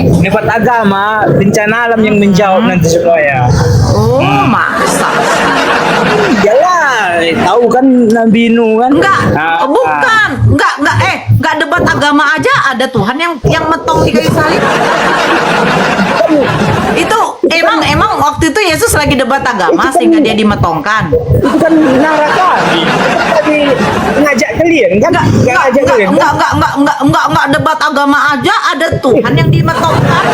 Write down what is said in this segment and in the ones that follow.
Dapat agama, bencana alam yang menjawab nanti semuanya. Oh, masa? Iyalah, tahu kan Nabi Nuh kan? Enggak, Nah, bukan. Enggak debat agama aja ada Tuhan yang metong di kayu salib. Itu emang waktu itu Yesus lagi debat agama sehingga dia dimetongkan. itu kan neraka. Tadi ngajak kalian kan? Enggak ngajak kalian. Enggak debat agama aja ada Tuhan yang dimetongkan.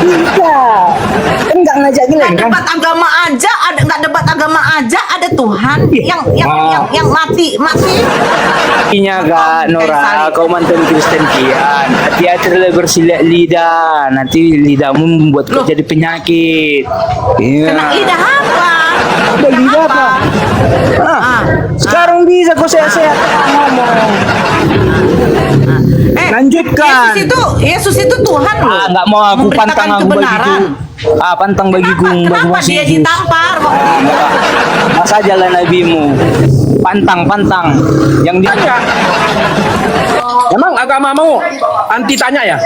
Tidak. Kan enggak ngajak kalian kan? Debat agama aja ada enggak debat agama aja ada Tuhan yang mati. Inya gak Nora, kau mantan Kristen kian. Hati-hati bersilat lidah, nanti lidahmu membuat kau jadi penyakit. Iya. Kena lidah apa? Lidah apa? Sekarang bisa kau sehat-sehat ngomong. Lanjutkan. Yesus itu Tuhan loh. Nggak mau aku Memberitakan pantang aku bagiku. Pantang bagiku. Kenapa dia ditampar waktu itu? Masa jalan nabimu. Pantang. Yang dia. Emang agamamu anti tanya ya?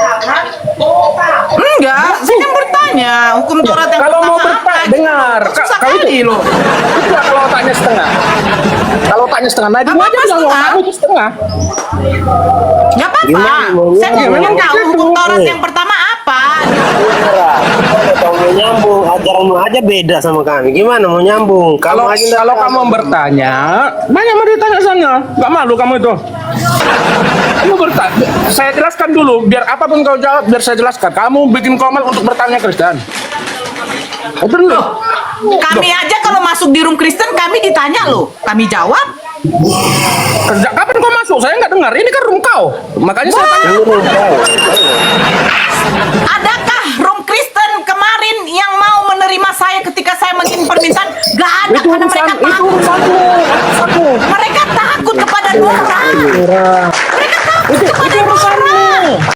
Enggak, saya kan bertanya hukum Taurat yang Kalau mau pertama bertanya, apa? dengar. Susah Kalau kali itu, loh. itu lah kalau tanya setengah. Kalau tanya setengah, nah Apa aja bilang setengah? kamu itu setengah. Enggak apa-apa. Saya kan memang tahu hukum Taurat yang pertama apa. Kalau mau nyambung, ajaranmu aja beda sama kami. Gimana mau nyambung? Kalau kamu bertanya, banyak mau ditanya sana. Gak malu kamu itu. Kamu bertanya, saya jelaskan dulu. Biar apapun kau jawab, biar saya jelaskan. Kamu bikin komen untuk bertanya Kristen. Itu dulu. Kami aja kalau masuk di room Kristen kami ditanya loh. Kami jawab. Kerja kapan kau masuk? Saya nggak dengar. Ini kan room kau. Makanya saya tanya. Adakah room Kristen kemarin yang mau menerima saya ketika saya mengirim permintaan? Gak ada Itu karena mereka itu takut. urusanmu. Mereka takut kepada Nora. Mereka takut kepada Nora.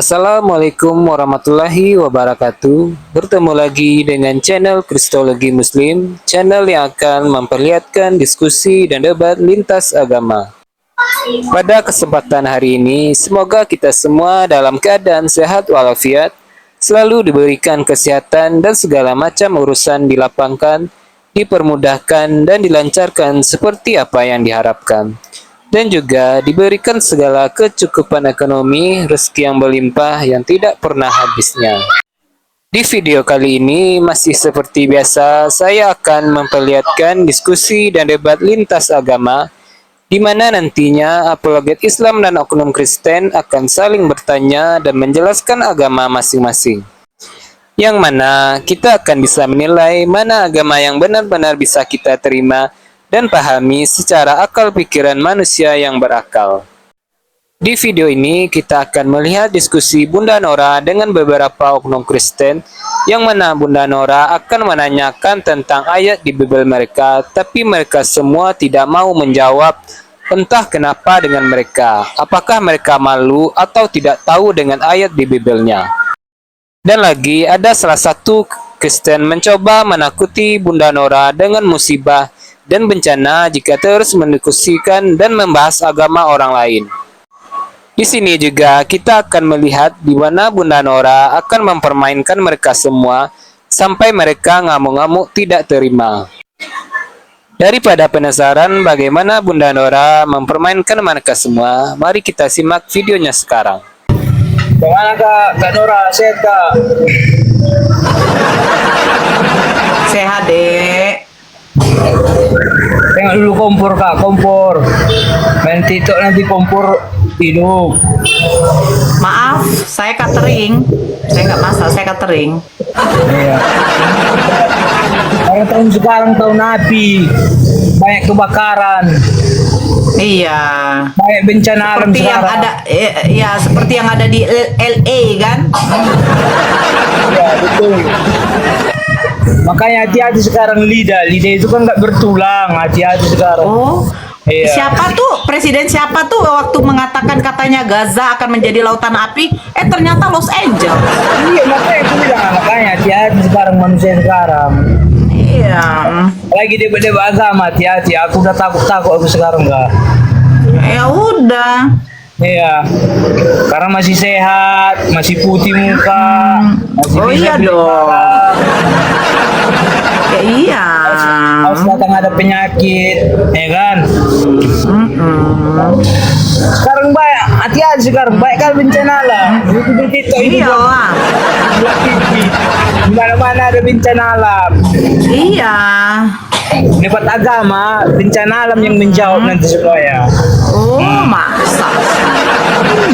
Assalamualaikum warahmatullahi wabarakatuh. Bertemu lagi dengan channel Kristologi Muslim, channel yang akan memperlihatkan diskusi dan debat lintas agama. Pada kesempatan hari ini, semoga kita semua dalam keadaan sehat walafiat, selalu diberikan kesehatan dan segala macam urusan dilapangkan, dipermudahkan dan dilancarkan seperti apa yang diharapkan. Dan juga diberikan segala kecukupan ekonomi, rezeki yang berlimpah yang tidak pernah habisnya. Di video kali ini, masih seperti biasa, saya akan memperlihatkan diskusi dan debat lintas agama, di mana nantinya apologet Islam dan oknum Kristen akan saling bertanya dan menjelaskan agama masing-masing. Yang mana kita akan bisa menilai mana agama yang benar-benar bisa kita terima dan pahami secara akal pikiran manusia yang berakal. Di video ini kita akan melihat diskusi Bunda Nora dengan beberapa oknum Kristen, yang mana Bunda Nora akan menanyakan tentang ayat di Bible mereka, tapi mereka semua tidak mau menjawab. Entah kenapa dengan mereka, apakah mereka malu atau tidak tahu dengan ayat di Bible-nya. Dan lagi ada salah satu Kristen mencoba menakuti Bunda Nora dengan musibah dan bencana jika terus mendiskusikan dan membahas agama orang lain. Di sini juga kita akan melihat di mana Bunda Nora akan mempermainkan mereka semua sampai mereka ngamuk-ngamuk tidak terima. Daripada penasaran bagaimana Bunda Nora mempermainkan mereka semua, mari kita simak videonya sekarang. Bagaimana Kak Nora? Sehat Kak? Sehat deh. Tengok dulu kompor kak, kompor. Main TikTok nanti kompor hidup. Maaf, saya catering. Saya nggak masak, saya catering. Iya. Karena tahun sekarang tahun api, banyak kebakaran, Iya. banyak bencana alam Seperti yang sekarang. ada, ya seperti yang ada di LA kan? Ya betul. Makanya hati-hati sekarang lidah itu kan nggak bertulang. Hati-hati sekarang. Oh. Iya. Siapa tuh presiden siapa tuh waktu mengatakan katanya Gaza akan menjadi lautan api, ternyata Los Angeles. Iya makanya aku bilang, makanya hati-hati sekarang manusia sekarang. Iya. Lagi debat-debat agama, hati-hati. Aku udah takut aku sekarang nggak. Ya udah. Iya, karena masih sehat, masih putih muka, masih Oh bisa iya beli dong. barang. Ya iya. Harus datang ada penyakit, ya kan? Sekarang banyak, hati-hati sekarang banyak kan bencana lah. Itu Iyalah. di mana-mana ada bencana alam. Iya. Debat agama, bencana alam yang menjawab nanti semuanya. Oh, masa?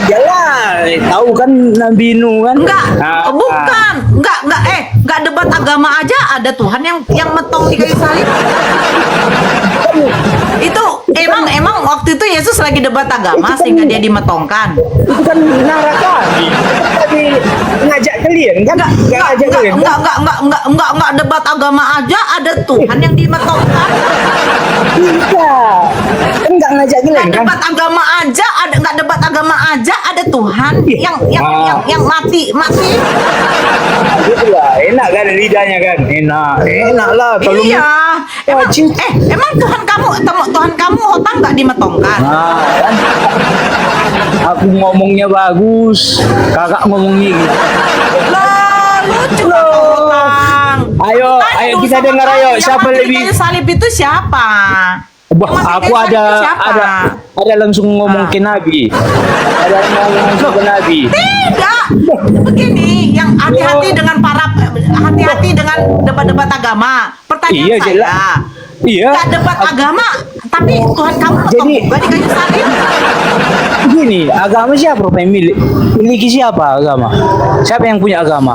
Iyalah, tahu kan Nabi Nuh kan? Enggak, Nah, bukan. Enggak debat agama aja ada Tuhan yang metong di kayu salib. Itu emang waktu itu Yesus lagi debat agama sehingga dia dimetongkan. itu kan neraka. Tadi ngajak kalian kan? Nggak ngajak kalian. Kan? Enggak debat agama aja ada Tuhan yang dimetongkan. Iya. Kan nggak ngajak kalian Enggak kan? debat agama aja ada enggak debat agama aja ada Tuhan yang mati. Gitu lah, enak kan lidahnya kan? Enak lah. Kalau Iya. Emang, cinta. emang Tuhan kamu otak nggak dimetongkan? Nah, kan? Aku ngomongnya bagus, kakak ngomongnya gitu. Loh, lucu Otang. Ayo kita dengar ayo. Siapa Yang lebih? mati di kayu salib itu siapa? Wah, Yang mati di aku kayu salib itu siapa? ada langsung ngomong ke Nabi. Ada yang ngomong langsung ke Nabi. Tidak. Begini, yang hati-hati dengan debat-debat agama. Pertanyaan Iya, saya. jelas. Iya. Nggak debat agama, tapi Tuhan kamu potong Jadi- juga di kayu salib. Gini, agama siapa yang miliki siapa agama? Siapa yang punya agama?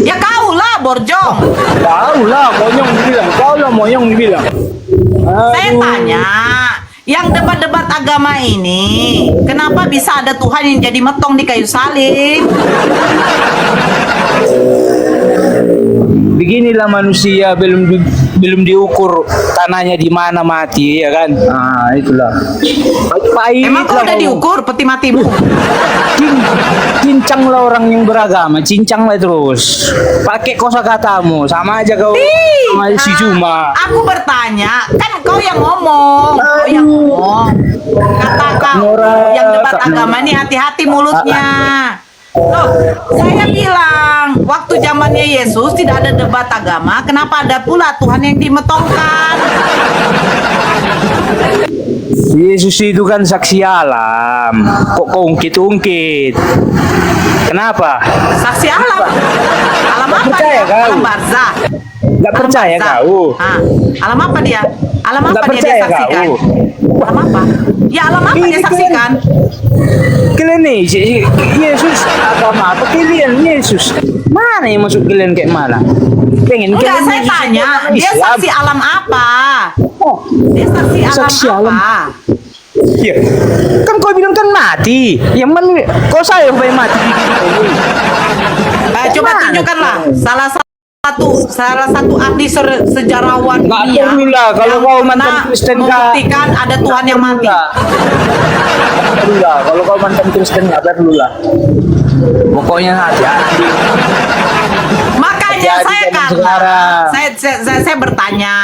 Ya kau lah, Borjong. Kau lah, monyong dibilang. Kau lah, monyong dibilang. Saya tanya, yang debat-debat agama ini, kenapa bisa ada Tuhan yang jadi metong di kayu salib? Beginilah manusia belum diukur tanahnya di mana mati ya kan? Nah, itulah. Pahit Emang kau lah udah ngomong. diukur peti matimu? Cincang lah orang yang beragama, cincang lah terus. Pakai kosakatamu, sama aja kau sama si Juma. Aku bertanya, kan kau yang ngomong, kau yang ngomong. Kata kau Nora, yang debat Kak agama Nora. nih hati-hati mulutnya. Loh, saya bilang waktu zamannya Yesus tidak ada debat agama, kenapa ada pula Tuhan yang dimetongkan? Yesus itu kan saksi alam. Kok kau ungkit-ungkit? Kenapa? Saksi alam. Alam apa percaya dia? kau? Alam barzah. Gak percaya Barzah. kau? Ah, alam apa dia? Alam Nggak apa dia percaya saksikan? kau? Alam apa? Ya alam apa Ini dia kan- saksikan? Kalian nih, Yesus agama apa kalian Yesus? Mana yang masuk kalian kayak mana? Pengen Enggak, kalian saya Yesus tanya, agama dia Islam? saksi alam apa? Oh, Dia saksi alam Saksi alam. apa? iya. Kan kau bilang kan mati. Yang mana? Kau saya yang mati. Coba Mana? tunjukkanlah salah satu ahli sejarawan Nggak dunia perlu lah, kalau yang kau pernah mantan Kristen, Kak. membuktikan ada Tuhan yang mati. Nggak perlu lah. Kalau kau mantan Kristen nggak perlu lah. Pokoknya hati-hati. Makanya Hati-hati saya zaman kata, sekarang. saya bertanya,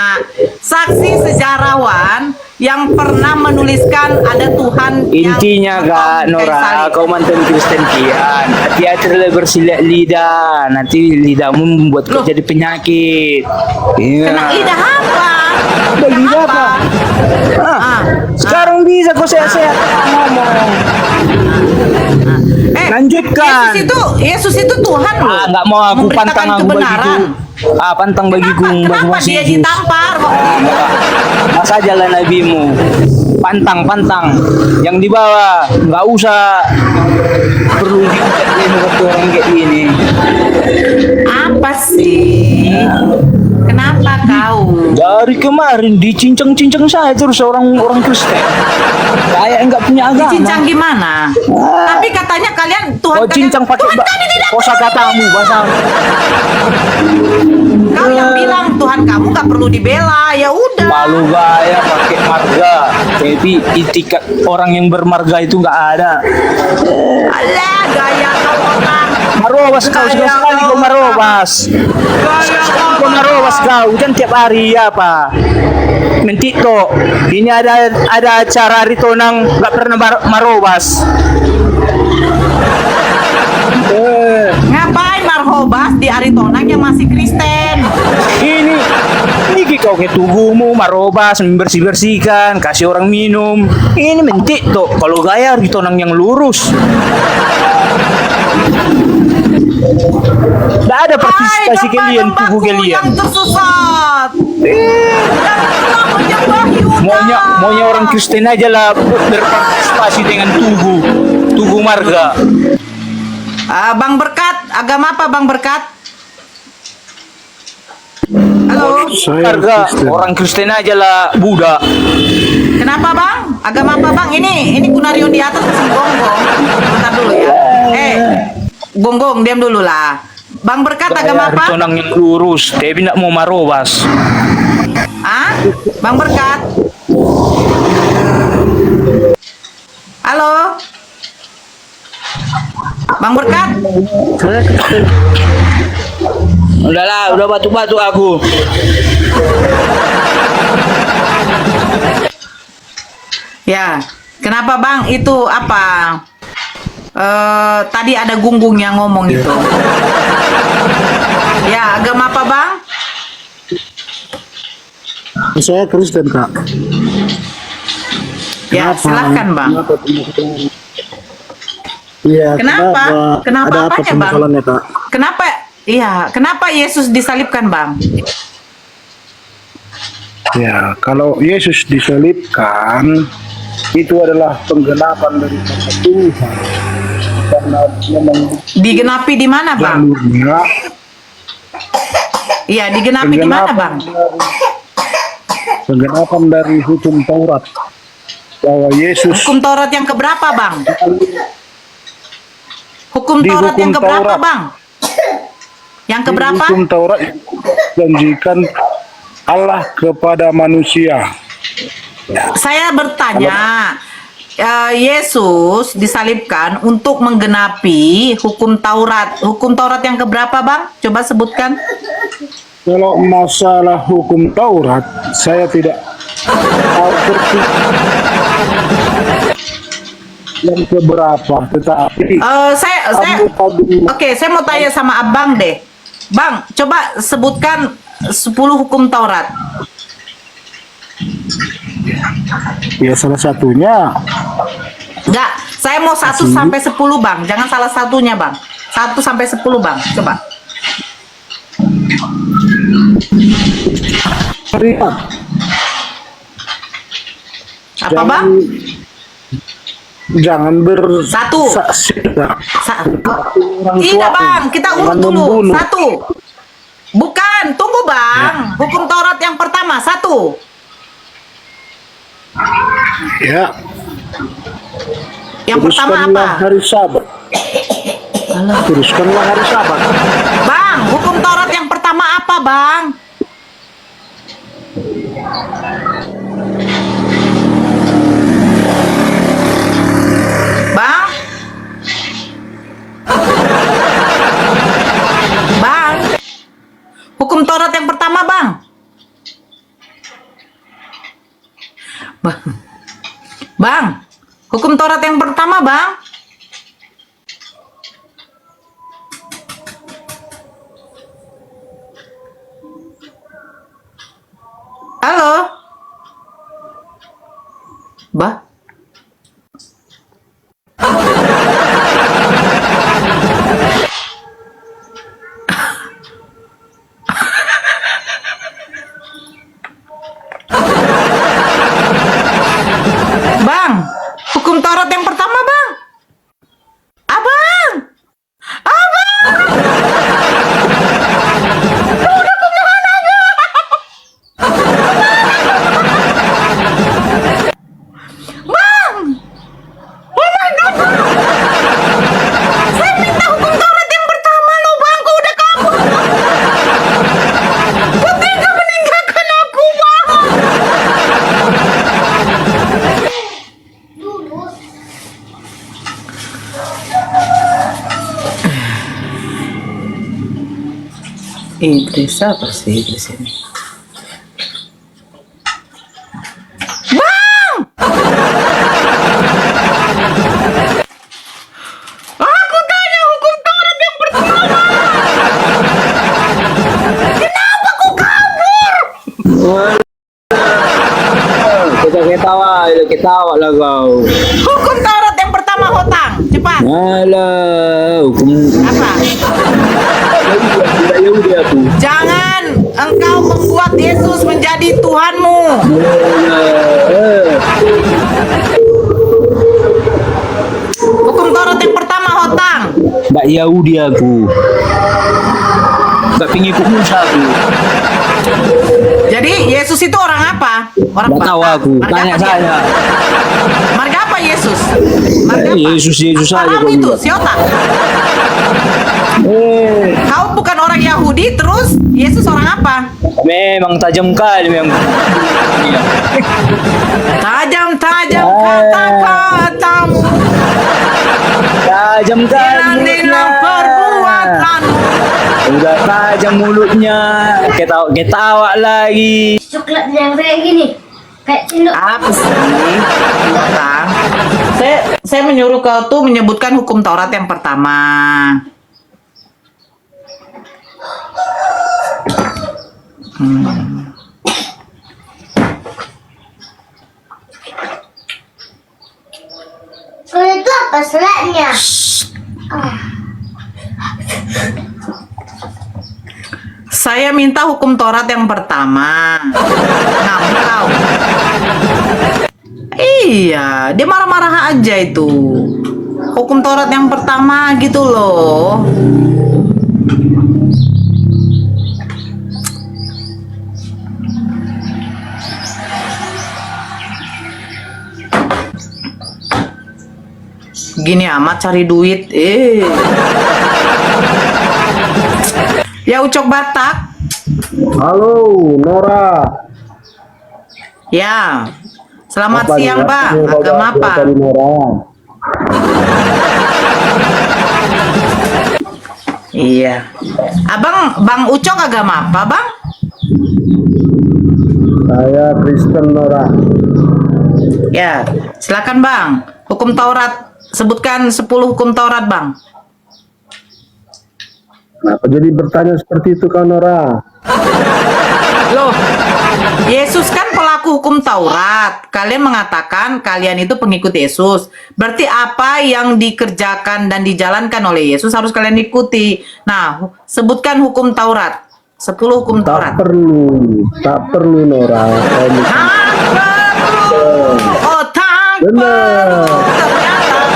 saksi sejarawan yang pernah menuliskan ada Tuhan Intinya yang Kak potong kayu Nora, salib. kau mantan Kristen kian. Hati-hati lah bersilat lidah. Nanti lidahmu membuat kau Loh. jadi penyakit. Iya. Kena lidah apa? Udah lidah apa? Ah. Sekarang bisa kau sehat-sehat ngomong. Eh, Lanjutkan. Yesus itu Tuhan loh. Nggak mau aku Memberitakan pantang aku kebenaran. begitu. Ah, pantang bagiku Kenapa dia ditampar waktu itu? masa jalan nabimu. Pantang. Yang di bawah nggak usah perlu diikat ini waktu orang kayak gini. Apa sih? Kenapa kau? Dari kemarin dicincang-cincang saya terus orang Kristen. Kayak nggak punya agama. Dicincang gimana? Tapi katanya kalian Tuhan Kau kalian, cincang pakai Tuhan kami tidak kosa katamu bahasa. Kau yang bilang Tuhan kamu gak perlu dibela, ya udah. Malu gaya pakai marga. Tapi itikat orang yang bermarga itu nggak ada. Alah, gaya kau orang. Marobas kau Gaya sekali kau kau marobas. Gaya Kau marobas kau kan tiap hari apa? Mentito. Ini ada acara ritonang nggak pernah marobas. Ngapain marhobas di Aritonang yang masih Kristen? Ini kau ke tubuhmu marobas bersihkan kasih orang minum ini mentik tuh kalau gaya ritonang yang lurus tidak ada partisipasi kalian tubuh kalian yang tersesat. Yang telah menyembahi Yuda. maunya orang Kristen aja lah berpartisipasi dengan tubuh marga. Bang Berkat, agama apa Bang Berkat? Halo. Marga orang Kristen aja lah Buddha. Kenapa Bang? Agama apa Bang? Ini Kunario di atas masih gonggong. Bentar dulu ya. Gonggong, diam dulu lah. Bang Berkat agama apa? Ritonang yang lurus tapi tidak mau marobas. Bang Berkat. Halo. Bang Berkat. Udahlah, udah batuk-batuk aku. Ya, kenapa Bang? Itu apa? Tadi ada Gunggung yang ngomong itu. Ya, agama apa Bang? Saya Kristen, Kak. Ya, silahkan Bang. Iya, Kenapa? Kenapa ada apa apanya, Bang? permasalahannya, Kak? Kenapa? Iya, kenapa Yesus disalibkan Bang? Ya, kalau Yesus disalibkan itu adalah penggenapan dari kata Tuhan. Karena memang Digenapi di mana Bang? jalurnya Iya, digenapi di mana Bang? penggenapan dari hukum Taurat bahwa Yesus Hukum Taurat yang keberapa Bang? Hukum Di Taurat yang hukum keberapa Taurat. Bang? Yang keberapa? hukum Taurat janjikan Allah kepada manusia. Saya bertanya, Yesus disalibkan untuk menggenapi hukum Taurat. Hukum Taurat yang keberapa Bang? Coba sebutkan. Kalau masalah hukum Taurat, saya tidak tahu persis yang keberapa, tetapi Oke, saya mau tanya sama Abang deh. Bang, coba sebutkan 10 hukum Taurat. ya salah satunya Enggak, saya mau 1 sampai 10 Bang. Jangan salah satunya Bang. 1 sampai 10 Bang, coba. lihat Apa Bang? jangan Satu. bersaksi Tidak Bang, kita urut Jangan dulu. membunuh. 1. Bukan, tunggu Bang. Hukum Taurat yang pertama, 1. ya. Yang pertama apa? Teruskanlah hari Sabat. Teruskanlah hari Sabat. Bang, hukum Taurat yang pertama apa Bang? Bang? Bang? Hukum Taurat yang pertama Bang? Bang? Bang? Hukum Taurat yang pertama Bang? Halo? Bah? Idris apa sih Idris ini? Aku tanya hukum Taurat yang pertama. Kenapa kau kabur? Kita ketawa lah kau. Hukum Taurat yang pertama Hotang, cepat. Alah, hukum Apa? tidak Yahudi aku. Jangan engkau membuat Yesus menjadi Tuhanmu. Hukum Taurat yang pertama Hotang. Nggak Yahudi aku. Nggak pengikut Musa aku. Jadi Yesus itu orang apa? Orang Nggak tahu Batak. aku. Marga Tanya apa dia? saya. Marga apa Yesus? Marga apa? Yesus saja Paham kau itu, bilang. Siota. Kau bukan orang Yahudi, terus Yesus orang apa? Memang tajam kali memang. Iya. Tajam-tajam kata-katamu, Tajam kali tiranilah mulutnya. perbuatanmu. Udah tajam mulutnya. Ketawa lagi. Coklat yang kayak gini, kayak cendok. Apa sih? Hotang? Saya menyuruh kau tuh menyebutkan hukum Taurat yang pertama. Kalau itu apa selatnya? Saya minta hukum Taurat yang pertama. Ngambau. Iya, dia marah-marah aja itu. Hukum Taurat yang pertama gitu loh. Gini amat cari duit. Ya Ucok Batak. Halo, Nora. Ya. Selamat Apa siang, nih, Bang. Kau Agama udah apa? dari Nora. Iya. Abang, Bang Ucok agama apa, Bang? Saya Kristen, Nora. Ya, silakan, Bang. Hukum Taurat. Sebutkan 10 hukum Taurat, Bang. Kenapa jadi bertanya seperti itu, kau Nora? Loh, Yesus kan pelaku hukum Taurat. Kalian mengatakan kalian itu pengikut Yesus. Berarti apa yang dikerjakan dan dijalankan oleh Yesus harus kalian ikuti. Nah, sebutkan hukum Taurat. 10 hukum Taurat. Tak perlu Nora. Kau mesti- Tak perlu. Oh, tak Benar. perlu.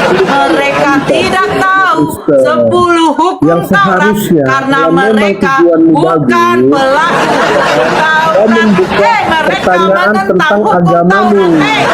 Ternyata mereka tidak tahu 10 hukum Yang Taurat seharusnya, karena yang memang mereka tujuanmu bukan bagus, pelaku hukum Taurat. membuka Mereka pertanyaan menentang tentang hukum agamamu. Taurat.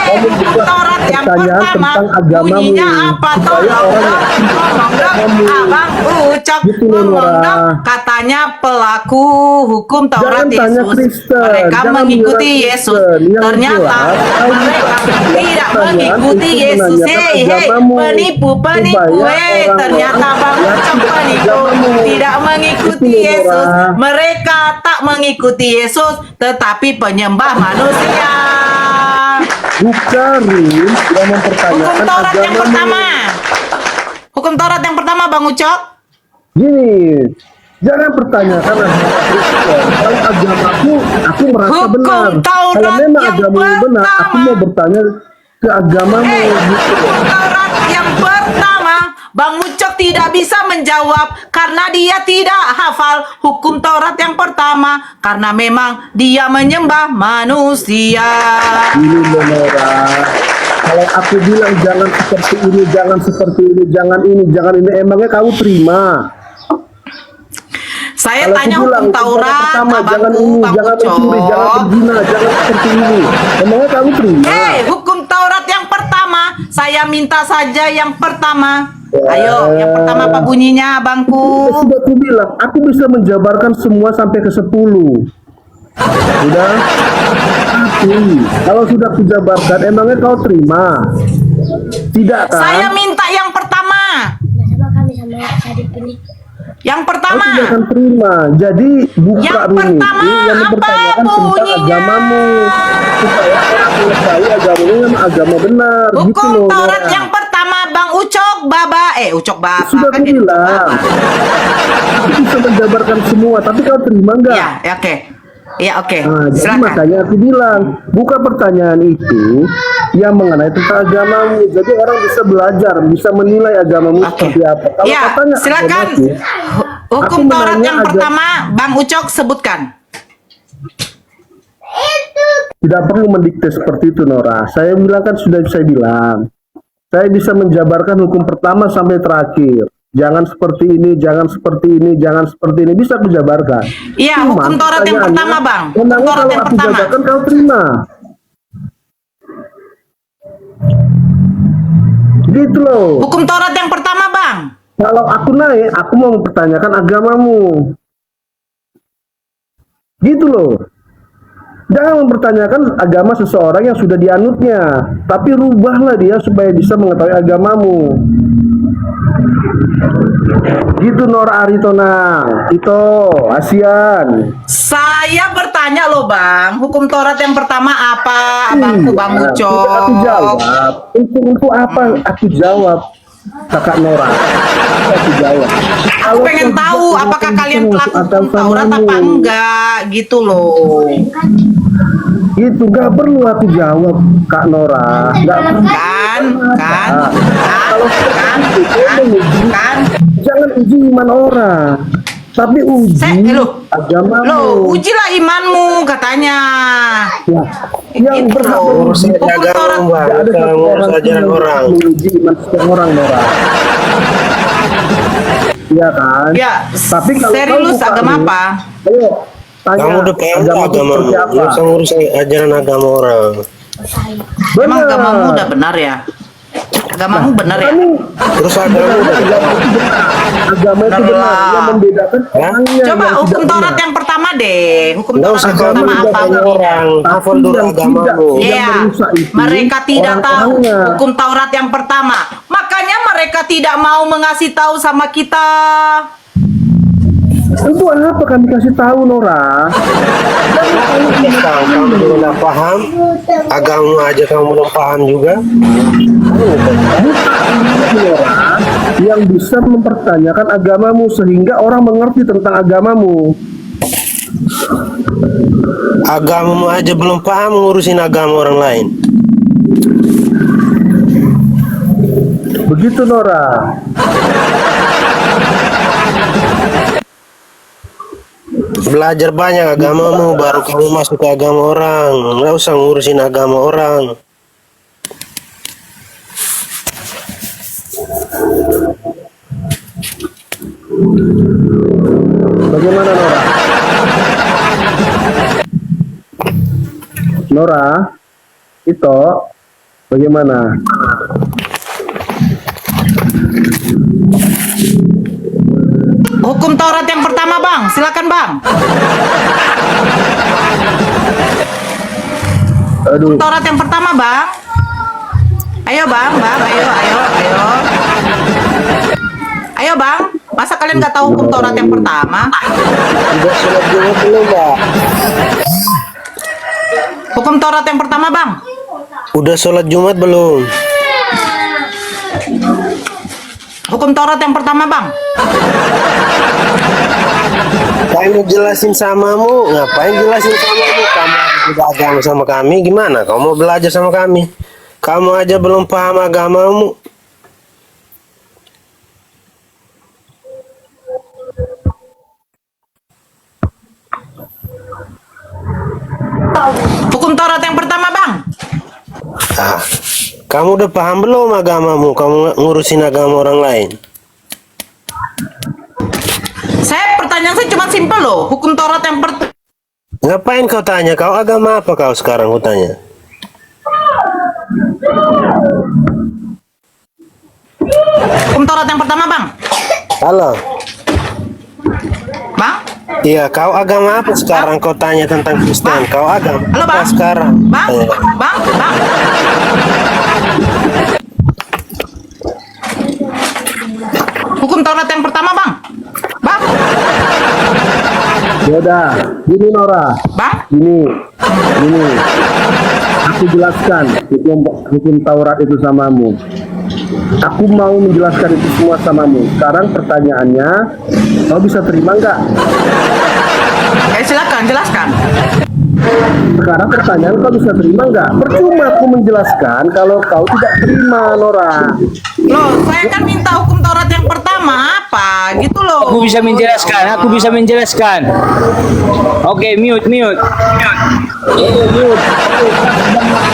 Kau Hukum membuka Taurat yang pertanyaan pertama tentang agamamu. bunyinya apa? Supaya Tolong orang dong, yang ngomong dong. agamamu. Abang Ucok Gitu loh, ngomong Nora. dong. Katanya pelaku hukum Taurat Jangan tanya Yesus. Kristen, Mereka jangan mengikuti menyerang Yesus. Kristen. Yang Ternyata jelas, kau mereka buka tidak pertanyaan mengikuti untuk Yesus. menanyakan Hei, agamamu. penipu. Supaya Ternyata Bang orang-orang Ucok yang penipu. agamamu. Tidak mengikuti Itu loh, Yesus. Nora. Mereka tak mengikuti Yesus, tetapi penyembah manusia. Bukan, Rin, yang mempertanyakan Hukum Taurat yang agamamu. pertama. Hukum Taurat yang pertama, Bang Ucok. Gini, jangan pertanyakan agama Kristen. Kalau agamaku, aku merasa Hukum benar. Taurat Kalau memang yang agamamu benar, aku pertama. mau bertanya ke agamamu. Gitu. Hukum Taurat yang pertama, Bang Ucok tidak bisa menjawab karena dia tidak hafal hukum Taurat yang pertama karena memang dia menyembah manusia. Ini Nora. Kalau aku bilang jangan seperti ini, jangan seperti ini, jangan ini, jangan ini, emangnya kamu terima? Saya Kalau tanya aku bilang, hukum Taurat, pertama, jangan abangku, ini, Bang jangan mencuri, jangan Ucok. berzina, jangan seperti ini. Emangnya kamu terima? Hei, hukum Taurat yang pertama, saya minta saja yang pertama. Ayo, yang pertama apa bunyinya, abangku? Sudah aku bilang, aku bisa menjabarkan semua sampai ke 10. Sudah? Tapi, kalau sudah aku jabarkan, emangnya kau terima? Tidak kan? Saya minta yang pertama. Sama kami sama Syarif ini. Yang Kau pertama. tidak akan terima. Jadi buka Yang room pertama, itu yang apa mempertanyakan tentang bunyinya? agamamu supaya orang mengetahui agamamu yang agama benar. Gitu Hukum loh. Taurat Nora. yang pertama, Bang Ucok Baba. Ucok Baba Sudah kan jadi Ucok bilang. Baba. Aku bisa menjabarkan semua, tapi kau terima nggak? Ya, ya, oke. Ya, oke. Nah, jadi Silakan. makanya aku bilang, buka pertanyaan itu yang mengenai tentang agamamu. Jadi orang bisa belajar, bisa menilai agamamu Oke. seperti apa. Kalau Ya, katanya silakan. agamaku, Hukum aku Taurat menanya yang pertama, Bang Ucok sebutkan. tidak perlu mendikte seperti itu, Nora. Saya bilang kan sudah saya bilang. Saya bisa menjabarkan hukum pertama sampai terakhir. Jangan seperti ini, jangan seperti ini, jangan seperti ini. Bisa aku jabarkan. Iya, Cuma hukum Taurat yang pertanyaannya, pertama, Bang. Hukum memangnya Taurat kalau yang aku pertama. jabarkan kau terima? Gitu loh. Hukum Taurat yang pertama, Bang. Kalau aku naik, aku mau mempertanyakan agamamu. Gitu loh. Jangan mempertanyakan agama seseorang yang sudah dianutnya, tapi rubahlah dia supaya bisa mengetahui agamamu. Gitu Nora Aritonang, itu ASEAN. Saya bertanya loh, Bang. Hukum Taurat yang pertama apa, Abangku Bang Iya, Ucok? tidak aku jawab. Untuk apa aku jawab, Kakak Nora? Aku jawab. Aku pengen tahu apakah kalian pelaku hukum Taurat apa enggak, gitu loh. Itu gak perlu aku jawab, Kak Nora. Gak perlu. Kan, kan. Jangan uji iman orang, tapi uji Loh, agamamu. ujilah imanmu katanya. Ya, yang Gitu berhak loh. Urusan Hukum agama, Taurat. Bang. Tidak ada Bukan satu ngurus orang pun ajaran yang orang. bisa menguji iman setiap orang, Nora. Iya kan? Ya, Tapi kalau serius kau buka agama nih, apa? Ayo, tanya Kamu udah paham agama agama, seperti apa? nggak usah ngurus ajaran agama orang. Emang Benar. agamamu udah benar ya? Agamamu benar ya? Kamu Terus agama udah agama itu benar. Agama itu Benar benar. lah. Yang membedakan orangnya Coba yang hukum tidak Taurat benar. yang pertama deh. Hukum nggak Taurat usah yang kamu pertama apa? tanya orang. Hafal dulu yang agamamu. tidak- Iya, yang merusak itu mereka tidak tahu orang-orangnya. hukum Taurat yang pertama. Makanya mereka tidak mau mengasih tahu sama kita. Untuk apa kami kasih tahu, Nora? Kamu belum paham, agama aja kamu belum paham juga. Nora yang bisa mempertanyakan agamamu sehingga orang mengerti tentang agamamu. Agamamu aja belum paham, ngurusin agama orang lain. Begitu, Nora. Belajar banyak agamamu, baru kamu masuk ke agama orang. Nggak usah ngurusin agama orang. Bagaimana, Nora? Nora, itu bagaimana? Hukum Taurat yang pertama, Bang. Silakan, Bang. Aduh, Taurat yang pertama, Bang. Ayo, Bang, ayo. Ayo, Bang. Masa kalian nggak tahu hukum Taurat yang pertama? Tidak sholat Jumat belum, Mbak? Hukum Taurat yang pertama, Bang. Udah sholat Jumat belum? Hukum Taurat yang pertama, Bang. Kamu jelasin samamu, ngapain jelasin samamu? Kamu tidak agama sama kami, gimana? Kamu mau belajar sama kami? Kamu aja belum paham agamamu. Hukum Taurat yang pertama, Bang. Ah, kamu udah paham belum agamamu? Kamu ngurusin agama orang lain. Pertanyaan saya cuma simpel loh. Hukum Taurat yang pertama. Ngapain kau tanya? Kau agama apa kau sekarang? Kau tanya. Hukum Taurat yang pertama, Bang. Halo. Bang. Iya, kau agama apa sekarang? Kau tanya tentang Kristen. Kau agama Halo, apa Bang. sekarang? Bang. Tanya. Bang. Hukum Taurat yang pertama, Bang. Bang. kamu. Ya udah, gini Nora, Bang, gini. Aku jelaskan hukum Taurat itu samamu. Aku mau menjelaskan itu semua samamu. Sekarang pertanyaannya, kau bisa terima nggak? silakan jelaskan. Sekarang pertanyaan, kau bisa terima nggak? Percuma aku menjelaskan kalau kau tidak terima, Nora. Loh, saya kan minta hukum Taurat yang pertama apa? Gitu loh. Aku bisa menjelaskan. Oke, mute.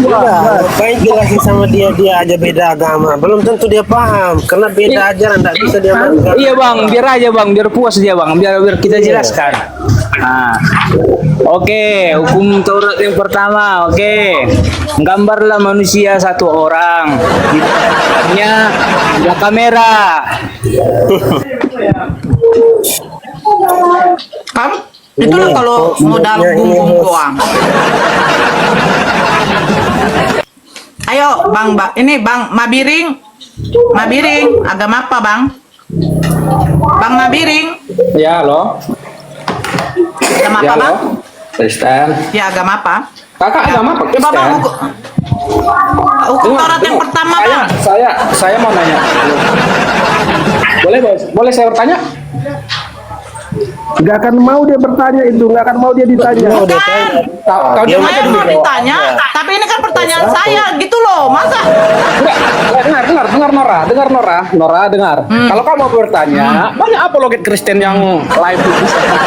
Ngapain jelasin sama dia aja beda agama. Belum tentu dia paham karena beda ajaran, enggak bisa dia mengerti. Iya bang, biar aja bang, biar puas dia bang, biar kita jelaskan. Nah, oke, hukum Taurat yang pertama, oke, gambarlah manusia satu orang, nya ada kamera. Kamu itu loh kalau modal bumbung doang. Ayo bang, ini bang Mabiring, agama apa bang? Bang Mabiring, Ya, halo. agama Ya, apa bang? halo. Kristen. Ya agama apa? Kakak agama apa? Coba bang Kristen. hukum Dengar, Taurat yang dengar. pertama bang. Saya mau nanya. Boleh saya bertanya? Nggak akan mau dia bertanya itu, nggak akan mau dia ditanya. Bukan, Kau Dia diam saya aja dulu. mau ditanya, tapi ini kan pertanyaan saya gitu loh, masa? Enggak, dengar Nora, dengar. Kalau kamu mau bertanya, banyak apologet Kristen yang live di Instagram.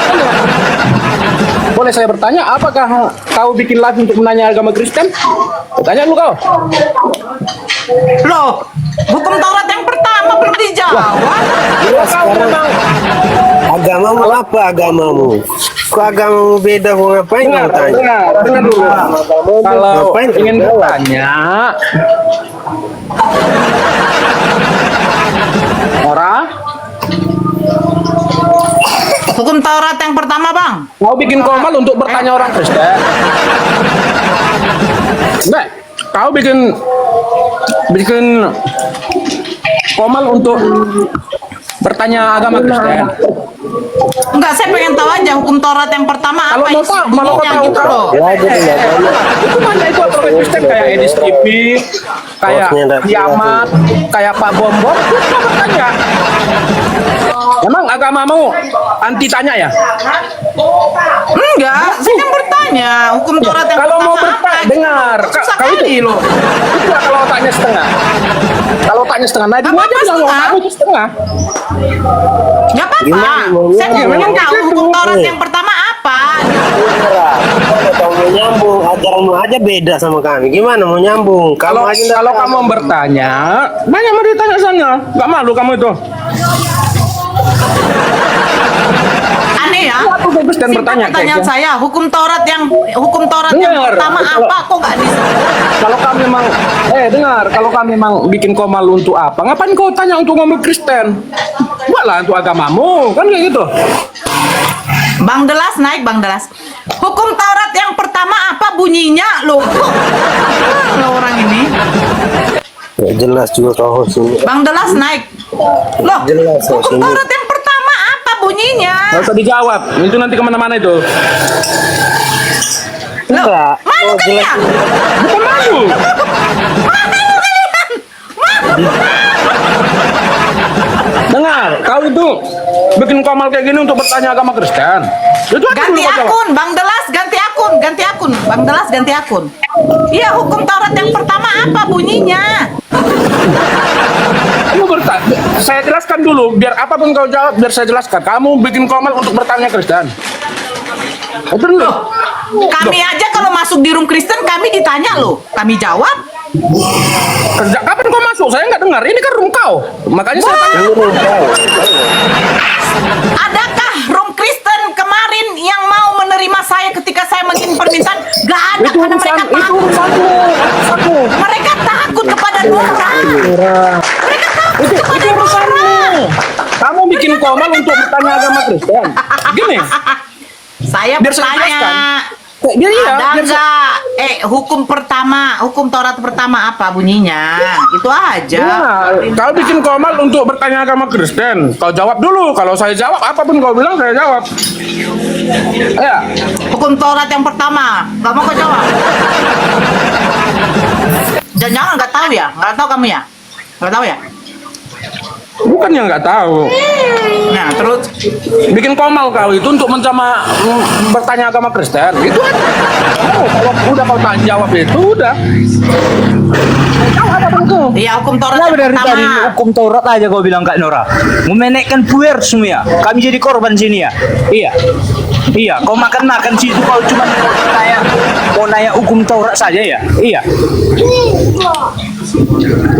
Boleh saya bertanya, apakah kau bikin live untuk menanya agama Kristen? Tanya dulu kau. Loh, hukum Taurat yang pertama belum dijawab. Kau memang Agamamu apa agamamu? Kok agamamu beda? Kok ngapain kamu tanya? dengar dulu. Kalau Ngapain kamu ingin jawab? bertanya, Nora, Hukum Taurat yang pertama bang. mau bikin komal untuk bertanya orang Kristen? Enggak, kau bikin komal untuk bertanya agama Kristen. Enggak, saya pengen tahu aja hukum Taurat yang pertama Kalau apa mau tahu, malah kau isinya tahu gitu kau. loh. Ya, jadi nggak tahu. Itu mana itu apologet Kristen kayak Edis TV, kayak Bosnya nggak Kiamat, kayak Pak Bom Bom, kita bertanya. Emang agamamu anti tanya ya? Enggak, saya kan bertanya hukum Taurat yang Kalau pertama mau apa bertanya, gitu. dengar. Susah Kau kali loh. Itu lah kalau tanya setengah. Kalau tanya setengah, nah Apa dua aja bilang setengah? aku itu setengah. Nggak apa-apa. Gimana maunya? Saya pengen Memang tahu begitu. hukum Taurat yang pertama apa. Kalau kamu mau nyambung, ajaranmu aja beda sama kami. Gimana mau nyambung? Kalau Kamu aja nggak kalau tahu. kamu bertanya, banyak mau ditanya sana. Gak malu kamu itu. Aneh ya. Aku fokus dan Simpel bertanya. pertanyaan Kek. saya, hukum Taurat yang Dengar. pertama Kalau- apa kok nggak disebut? Kalau kamu memang, dengar. Kalau kamu memang bikin komal untuk apa? Ngapain kau tanya untuk ngomong Kristen? Buatlah untuk agamamu, kan kayak gitu. Bang Delas naik, Bang Delas. Hukum Taurat yang pertama apa bunyinya loh? Kok lo orang ini? Ya, jelas juga kau sini. Bang Delas naik. Loh, Jelas, hukum sini. Taurat yang pertama apa bunyinya? Gak usah dijawab. Itu nanti kemana-mana itu. Loh, Enggak. malu Oh, kan jelas. ya? Bukan malu. Malu kalian. Malu. Dengar, kau itu bikin komal kayak gini untuk bertanya agama Kristen. Itu aja Ganti dulu kau jawab. akun, Bang Delas ganti akun. Bang Delas ganti akun. Iya, hukum Taurat yang pertama apa bunyinya? Kamu bertanya, saya jelaskan dulu. Biar apapun kau jawab, biar saya jelaskan. Kamu bikin komal untuk bertanya Kristen. Itu dulu. Kami aja kalau masuk di room Kristen kami ditanya loh. Kami jawab. Kerja kapan kau masuk? Saya nggak dengar. Ini kan room kau. Makanya saya tanya. Adakah room Kristen kemarin yang mau menerima saya ketika saya mengirim permintaan? Gak ada Itu karena mereka urusan, itu takut. urusanmu. Mereka takut kepada Nora. Mereka takut Itu kepada urusanmu. Nora. Kamu bikin komal untuk bertanya agama Kristen. Gini, Saya biar saya bertanya. jelaskan. Biar iya. Ada biar nggak? Hukum Taurat pertama apa bunyinya? Itu aja. Ya, kau bikin komal untuk bertanya agama Kristen. Kau jawab dulu. Kalau saya jawab, apapun kau bilang saya jawab. Ya, Hukum Taurat yang pertama, nggak mau kau jawab? Jangan nggak tahu ya? Nggak tahu kamu ya? Nggak tahu ya? bukan yang nggak tahu. Nah, terus Bikin komal kau itu untuk bertanya agama Kristen. Itu aja. Kalau udah kau tanya jawab itu udah. Tahu apapun kau. ya hukum Taurat Kenapa yang dari tadi pertama. hukum Taurat aja kau bilang Kak Nora? Memenekkan puer semua ya. Kami jadi korban sini ya. Iya. Iya, kau makan situ kau cuma mau nanya hukum Taurat saja ya. Iya.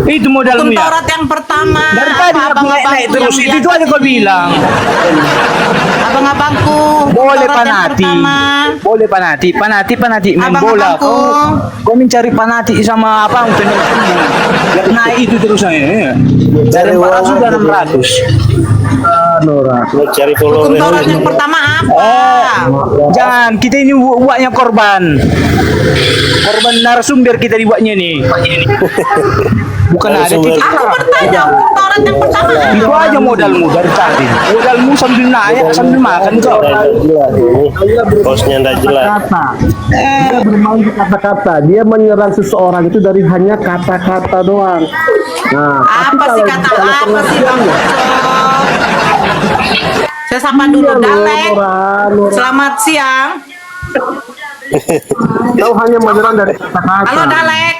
Itu modalmu Hukum ya. Taurat yang pertama. Dari tadi Apa aku naik terus itu aja kau bilang. Abang-abangku. Boleh Taurat yang panati. pertama. Boleh panati main bola. Abang-abangku. Kau mencari panati sama apa untuk biar naik itu terus aja. Dari 400 ke 600. Nora. Mau cari Hukum follower Taurat yang pertama apa? Jangan, kita ini buatnya korban. Korban narasumber kita dibuatnya nih. Bukan ada Narasumber. titik. Aku bertanya hukum Taurat yang pertama. Itu aja modalmu dari tadi. Modalmu sambil naik, sambil makan kau. Bosnya ndak jelas. Kata. Dia bermain di kata-kata. Dia menyerang seseorang itu dari hanya kata-kata doang. Nah, tapi Apa sih kalau- kata kalau apa sih Bang pengertiannya, Ucok? Saya sapa dulu iya loh, Dalek. Nora. Selamat siang. Kau hanya menyerang dari kata-kata. Halo Dalek.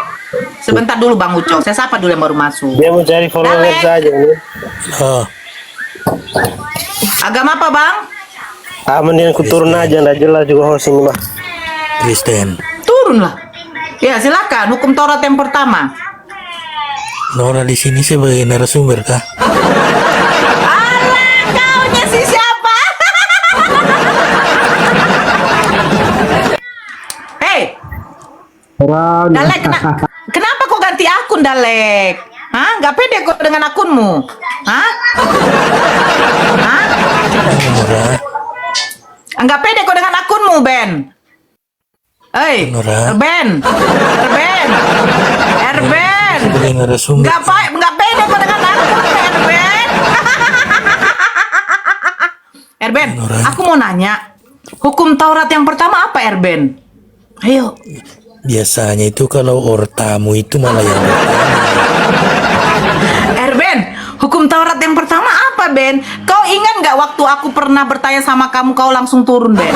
Sebentar dulu Bang Ucok. Saya sapa dulu yang baru masuk. Dia mau cari follower Dalek. saja nih. Agama apa Bang? Mendingan ku turun aja, ndak jelas juga host ini mah. Kristen. Turunlah. Ya silakan. Hukum Taurat yang pertama. Nora di sini sebagai narasumber kah? Alah, kaunya si siapa? Hei, Orang. Dalek, kenapa kok ganti akun Dalek? Hah? Gak pede kok dengan akunmu? Hah? Hah? Nora, Enggak pede kok dengan akunmu, Ben? Hei, Nora. Erben, Erben, sebagai narasumber. enggak pede kok dengan akun, Erben. Erben, Nora. aku mau nanya, hukum Taurat yang pertama apa, Erben? Ayo. Biasanya itu kalau ortamu itu malah yang Erben, hukum Taurat yang pertama apa, Ben? Kau ingat nggak waktu aku pernah bertanya sama kamu, kau langsung turun, Ben?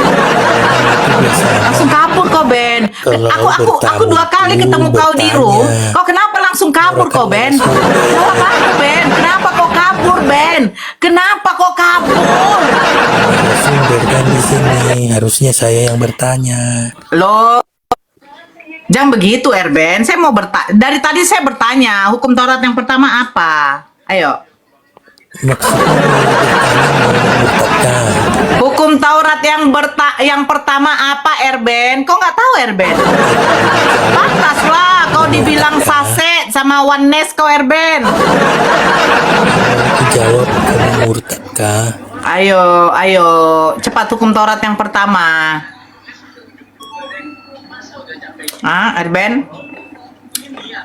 Langsung kabur kau, Ben. Kalau Aku 2 kali bertamu ketemu kau di room. bertanya. Kau kenapa langsung kabur kau, Ben? Jawab aku, Ben. Kenapa kau kabur, Ben? Kenapa kau kabur? narasumber kan di sini. Harusnya saya yang bertanya. Loh. Jangan begitu, Erben. Saya mau bertanya. Dari tadi saya bertanya, hukum Taurat yang pertama apa? Ayo. Maksudnya bertanya. Hukum Taurat yang pertama apa, Erben? Kau nggak tahu, Erben? Pantaslah kau dibilang saset sama oneness kau, Erben. Aku jawab kamu murtad kah? Ayo, cepat hukum Taurat yang pertama.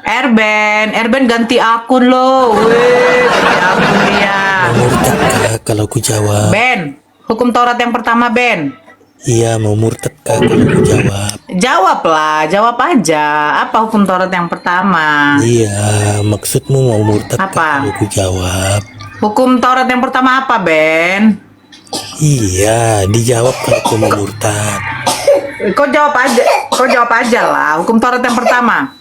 Erben? Erben ganti akun lo. Wih, ganti akun dia. Murtad kah kalau ku jawab? Ben, hukum Taurat yang pertama, Ben. Iya, mau murtad kah kalau ku jawab? Jawablah, jawab aja. Apa hukum Taurat yang pertama? Iya, maksudmu mau murtad kah Apa? kalau ku jawab? Hukum Taurat yang pertama apa, Ben? Iya, dijawab kalau aku mau murtad. Kau jawab aja lah. Hukum Taurat yang pertama.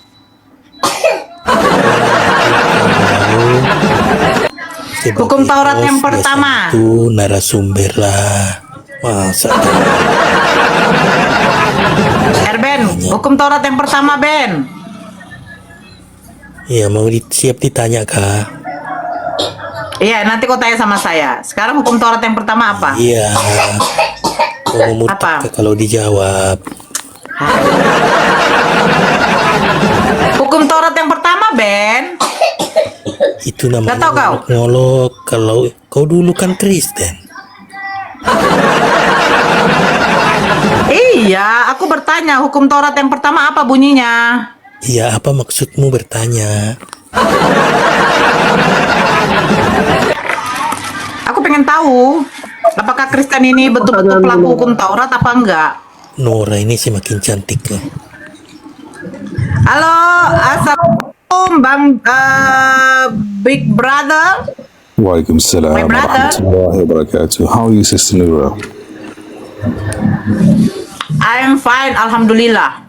Hukum Sebagai Taurat yang host, pertama. biasanya itu narasumber lah. Masa Ben, hukum Taurat yang pertama, Ben. ya mau siap ditanya kah? Iya, nanti kau tanya sama saya. Sekarang hukum Taurat yang pertama apa? Iya. Kau mau murtad Apa? kah kalau dijawab? Hukum Taurat yang pertama, Ben. Itu namanya Nggak tahu kau? ngolok. Kalau kau dulu kan Kristen. Iya, Ya, aku bertanya, hukum Taurat yang pertama apa bunyinya? Iya, apa maksudmu bertanya? Aku pengen tahu, apakah Kristen ini betul-betul pelaku hukum Taurat apa enggak? Nora ini sih makin cantik loh. Halo, assalamualaikum, Bang Big Brother. Waalaikumsalam My brother. warahmatullahi wabarakatuh. How are you, Sister Nura? I am fine, alhamdulillah.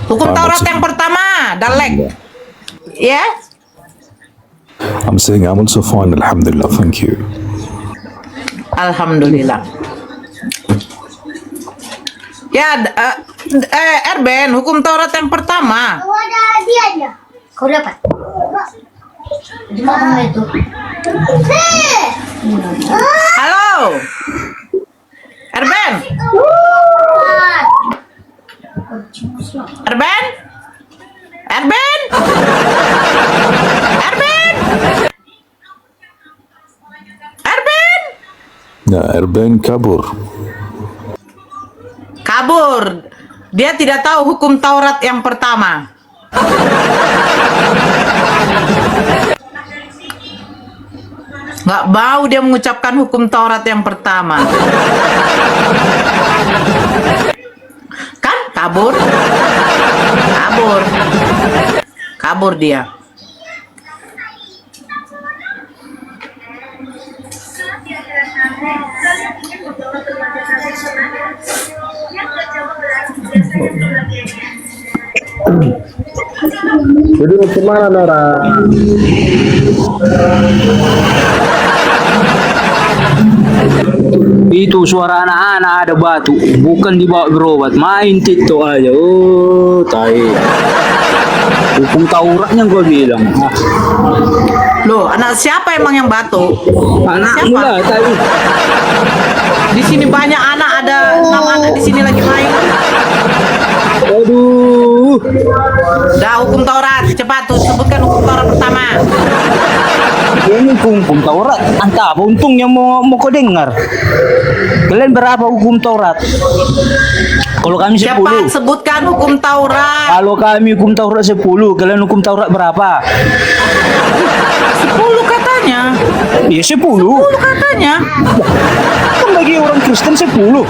Hukum Taurat yang pertama, Dalek. Ya? I'm saying I'm also fine, alhamdulillah, thank you. Alhamdulillah. Ya, Erben, hukum Taurat yang pertama. Kau ada hadiahnya. Kau dapat. Di mana itu? Halo, Erben. Erben? Erben? Erben? Erben? Ya, Erben kabur. Kabur. Dia tidak tahu hukum Taurat yang pertama. Nggak mau dia mengucapkan hukum Taurat yang pertama. Kan kabur. Kabur. Kabur dia. Jadi gimana Nora? Itu suara anak-anak ada batu, bukan dibawa berobat, main TikTok aja. Oh, tai. Hukum Tauratnya gue bilang. Loh, anak siapa emang yang batuk? Anak Siapa? mula tai. Di sini banyak anak, ada 6 anak di sini lagi main. Aduh. Dah hukum Taurat, cepat tuh sebutkan hukum Taurat pertama. Ini hukum Taurat. Entah apa untungnya mau kau dengar. Kalian berapa hukum Taurat? Kalau kami 10. Cepat sebutkan hukum Taurat. Kalau kami hukum Taurat 10, kalian hukum Taurat berapa? 10 katanya. Ya 10. 10 katanya. Kan bagi orang Kristen 10.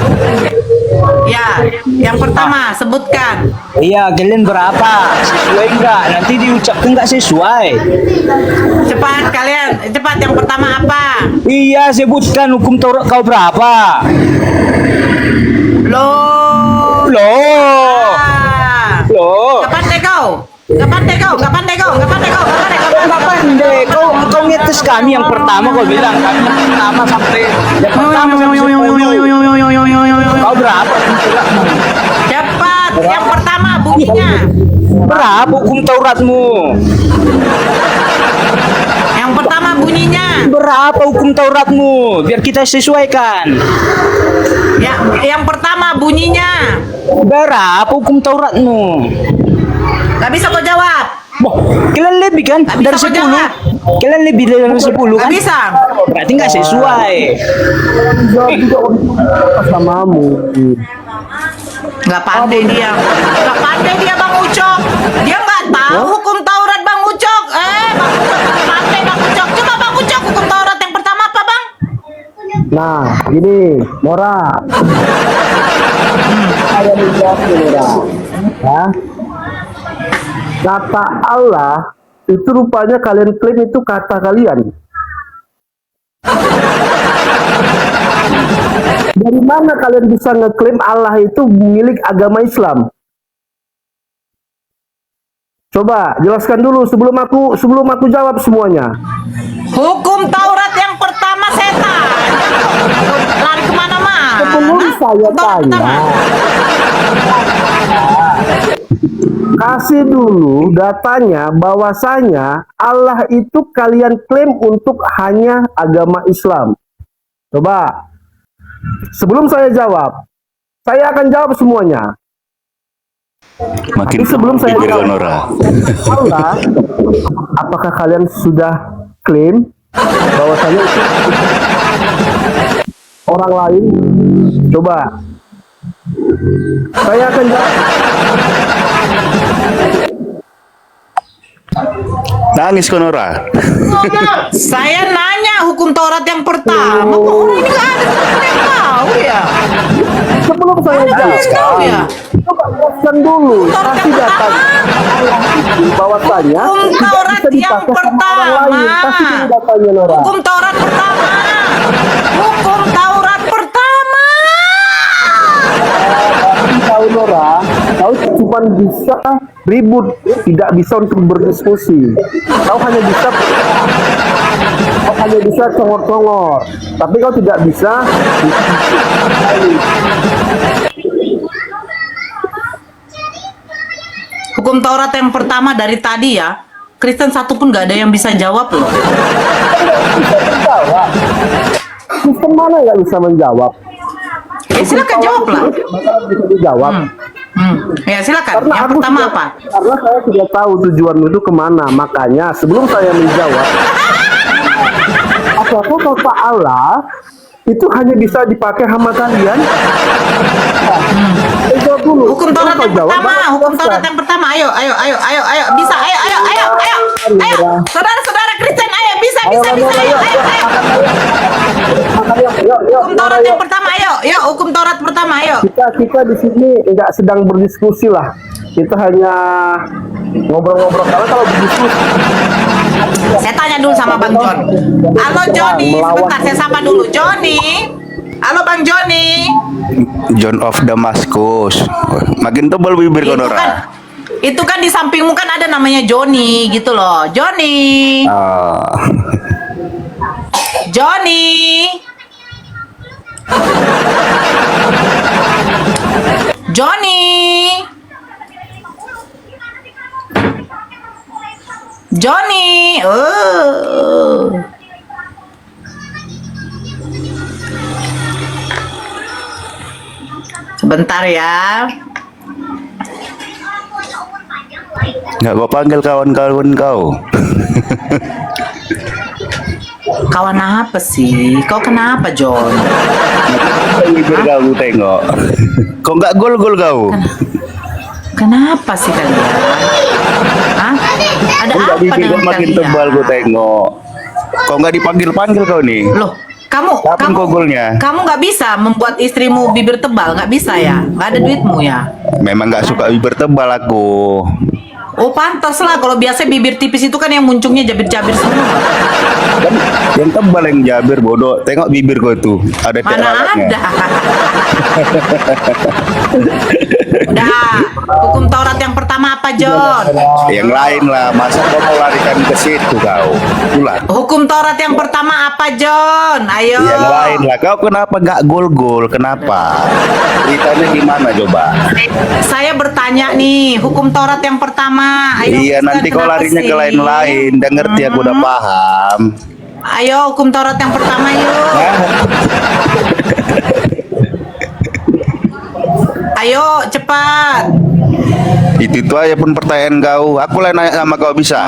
Ya, yang pertama sebutkan. Iya, kalian berapa? Sesuai enggak? Nanti diucapkan enggak sesuai. Cepat kalian, cepat yang pertama apa? Iya, sebutkan hukum Taurat kau berapa? Loh. Loh. Ah. Loh. Kapan deh kau? Kapan deh kau? Kapan deh kau? Kapan deh kau? Kapan deh kau? Enggak pandai. Kau ngetes kami yang pertama kau bilang kami yang pertama sampai yang pertama sampai 10. Kau berapa? Cepat, yang pertama bunyinya. Berapa hukum Tauratmu? Yang pertama bunyinya. Berapa hukum Tauratmu? Biar kita sesuaikan. Ya, yang pertama bunyinya. Berapa hukum Tauratmu? Gak bisa kau jawab. Boh, kalian lebih kan Nggak dari bisa 10? kau jawab. Kalian lebih dari 10 Gak kan? bisa. Berarti nggak sesuai. Jawab juga apa samamu? Gak pandai dia. Gak pandai dia Bang Ucok. Dia nggak tahu hukum Taurat Bang Ucok. Bang Ucok nggak pandai Bang Ucok. Coba Bang Ucok hukum Taurat yang pertama apa Bang? Nah, gini, Nora. Saya menjawab Nora. Ya. Kata Allah itu rupanya kalian klaim itu kata kalian. Dari mana kalian bisa ngeklaim Allah itu milik agama Islam? Coba jelaskan dulu sebelum aku jawab semuanya. Hukum Taurat yang pertama setan. Lari kemana-mana. Sebelum saya Hukum Taurat tanya, kasih dulu datanya bahwasanya Allah itu kalian klaim untuk hanya agama Islam. Coba, sebelum saya jawab, saya akan jawab semuanya. Makin Tapi sebelum saya pikir jawab, Nora. Allah, apakah kalian sudah klaim bahwasanya itu orang lain? Coba. Saya akan jawab. Nangis kau Nora. Saya nanya hukum Taurat yang pertama. Kok orang ini nggak ada yang tahu ya? Sebelum saya Ada yang tahu jawab, ya? coba jelaskan dulu. Taurat Kasih yang data bahwasanya Hukum tidak Taurat bisa yang dipakai sama orang lain. pertama. Kasih dulu datanya, Nora. Hukum Taurat pertama. Hukum Taurat pertama. Tahu Nora, kau cuma bisa ribut, tidak bisa untuk berdiskusi. Kau hanya bisa congor-congor, tapi kau tidak bisa. Hukum Taurat yang pertama dari tadi ya, Kristen satu pun nggak ada yang bisa jawab loh. Menjawab. Sistem mana yang bisa menjawab? Silakan jawab lah. Bisa dijawab. Ya silakan. Karena Yang aku pertama sudah- apa? Karena saya sudah tahu tujuanmu itu kemana. Makanya sebelum saya menjawab, apakah kata Allah itu hanya bisa dipakai sama kalian? Jawab dulu. Hukum Taurat Kau yang jawab, pertama, baru aku hukum Taurat jelaskan. yang pertama. Ayo, bisa, ayo. Saudara-saudara Kristen, ayo, bisa, ayo. Hukum Taurat yang pertama, ayo, hukum Taurat pertama, ayo. Kita di sini nggak sedang berdiskusi lah. Kita hanya ngobrol-ngobrol. Kalau berdiskusi, Saya tanya dulu sama Bang John. Halo Joni, sebentar saya sapa dulu. Joni. Halo Bang Joni. John of Damascus. Makin tebal bibir kau Nora. Itu kan di sampingmu kan ada namanya Joni gitu loh. Joni. Ah. Joni. Joni. Joni. Sebentar ya. Nggak kau panggil kawan-kawan kau. Kawan apa sih? Kau kenapa, John? Bibir kau tengok. Kau nggak gol-gol kau. Kenapa sih kalian? Hah? Ada Kau nggak apa bibir kau dengan makin kalian? tebal kau tengok. Kau nggak dipanggil-panggil kau nih. Loh, kamu Kapan kau golnya? kamu nggak bisa membuat istrimu bibir tebal, nggak bisa ya? Nggak ada duitmu ya? Memang nggak suka bibir tebal aku. Oh pantas lah, kalau biasa bibir tipis itu kan yang muncungnya jabir-jabir semua. Kan yang tebal yang jabir bodoh. Tengok bibir kau tuh. Ada tiap Mana alatnya. ada? Udah, hukum Taurat yang pertama apa, John? Yang lain lah. Masa kau mau larikan ke situ kau? Itulah. Hukum Taurat yang pertama apa, John? Ayo. Yang lain lah. Kau kenapa nggak gol-gol? Kenapa? Ceritanya gimana coba? Saya bertanya nih, hukum Taurat yang pertama. Ayo, Iya, Kristen, nanti kau kenapa larinya ke sih? lain-lain. Dan ngerti aku udah paham. Ayo, hukum Taurat yang pertama yuk. Ayo, cepat. Itu aja pun pertanyaan kau. Aku lah nanya sama kau bisa.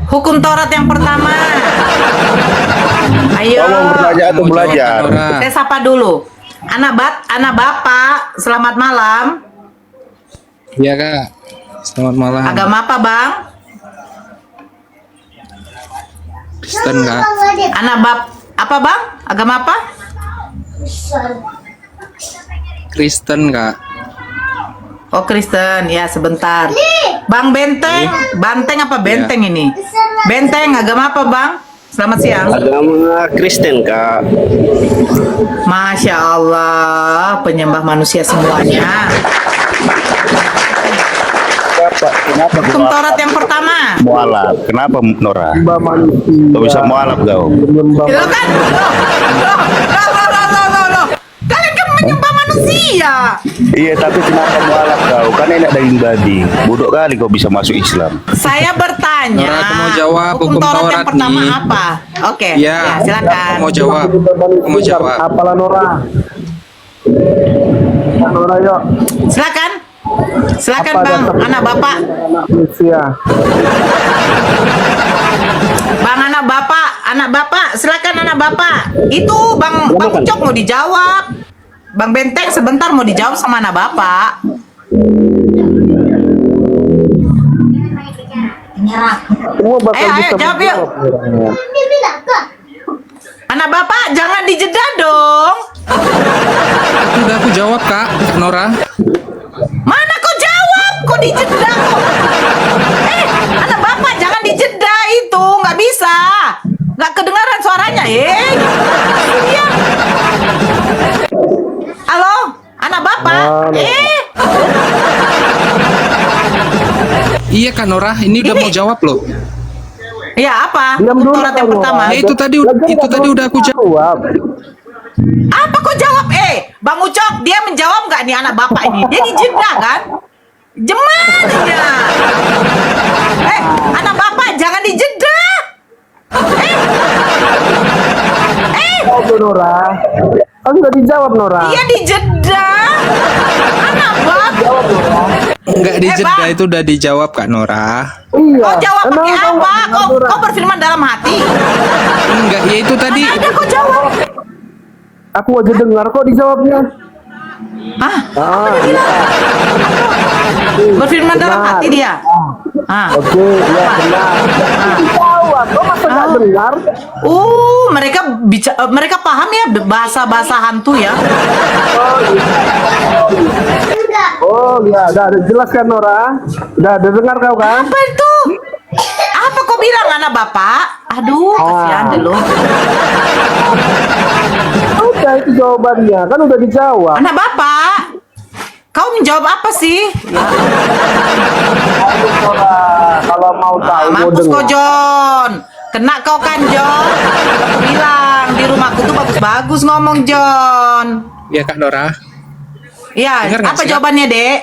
Hukum Taurat yang pertama. Ayo. Kau mau bertanya atau belajar? Saya sapa dulu. Anak bapak, selamat malam. Iya kak, selamat malam. Agama apa, Bang? Kristen kak. Apa, Bang? Agama apa? Kristen kak. Oh, Kristen. Ya, sebentar. Bang Benteng. Banteng apa Benteng ini? Benteng, agama apa, Bang? Selamat siang. Agama Kristen, Kak. Masya Allah, penyembah manusia semuanya. Kenapa Hukum Taurat yang pertama. mualaf? Kenapa Nora? Mbak manusia. Kau bisa mualaf kau? Itu kan, loh. Kalian kan menyembah manusia. Iya, tapi kenapa mualaf kau? Kan enak daging babi. Bodoh kali kau bisa masuk Islam. Saya bertanya. Nora, aku mau jawab hukum hukum Taurat yang Taurat pertama nih. apa? Oke, Iya, ya, silakan. Aku mau jawab. Aku mau jawab. Apalah Nora? Nora yuk. Silakan. Silakan, Apa Bang. dasar- Anak Bapak. Manusia. Bang anak Bapak, anak bapak, silakan anak bapak. Itu Bang Ucok mau dijawab. Bang Benteng sebentar mau dijawab sama anak bapak. Ayo jawab yuk. Anak bapak jangan dijeda dong. Udah aku jawab Kak Nora. Mana kau jawab? Kok dijeda kok? Anak bapak jangan dijeda itu, nggak bisa. Nggak kedengaran suaranya, Iya. Halo, anak bapak. Iya Kak Nora, ini udah mau jawab loh. Ya apa? Hukum Taurat yang pertama. Ya, itu tadi udah aku jawab. Apa kau jawab? Bang Ucok, dia menjawab nggak nih anak bapak ini? Dia dijeda kan? Gimana? Anak bapak jangan dijeda. Nora. Kan sudah dijawab Nora. Iya dijeda. Anak bapak. Enggak dijeda, itu udah dijawab Kak Nora. Iya. Kau jawab pakai apa? Kau berfirman dalam hati. Enggak, ya itu tadi. Ada kau jawab. Aku aja dengar kok dijawabnya. Berfirman dalam hati dia. Oke, ya benar. Dijawab, kok masa nggak dengar? Mereka paham ya bahasa hantu ya. Oh iya, udah jelaskan Nora. Udah dengar kau kan? Apa itu? Apa kau bilang anak bapak? Aduh, kasihan deh lo. Udah itu jawabannya, kan udah dijawab. Anak bapak, kau menjawab apa sih? Kalau mau tahu, mau Mampus kau dengar. John. Kena kau kan John. Aku bilang di rumahku tuh bagus-bagus ngomong John. Ya Kak Nora. Iya, Dengar nggak apa sih, Kak? jawabannya, Dek?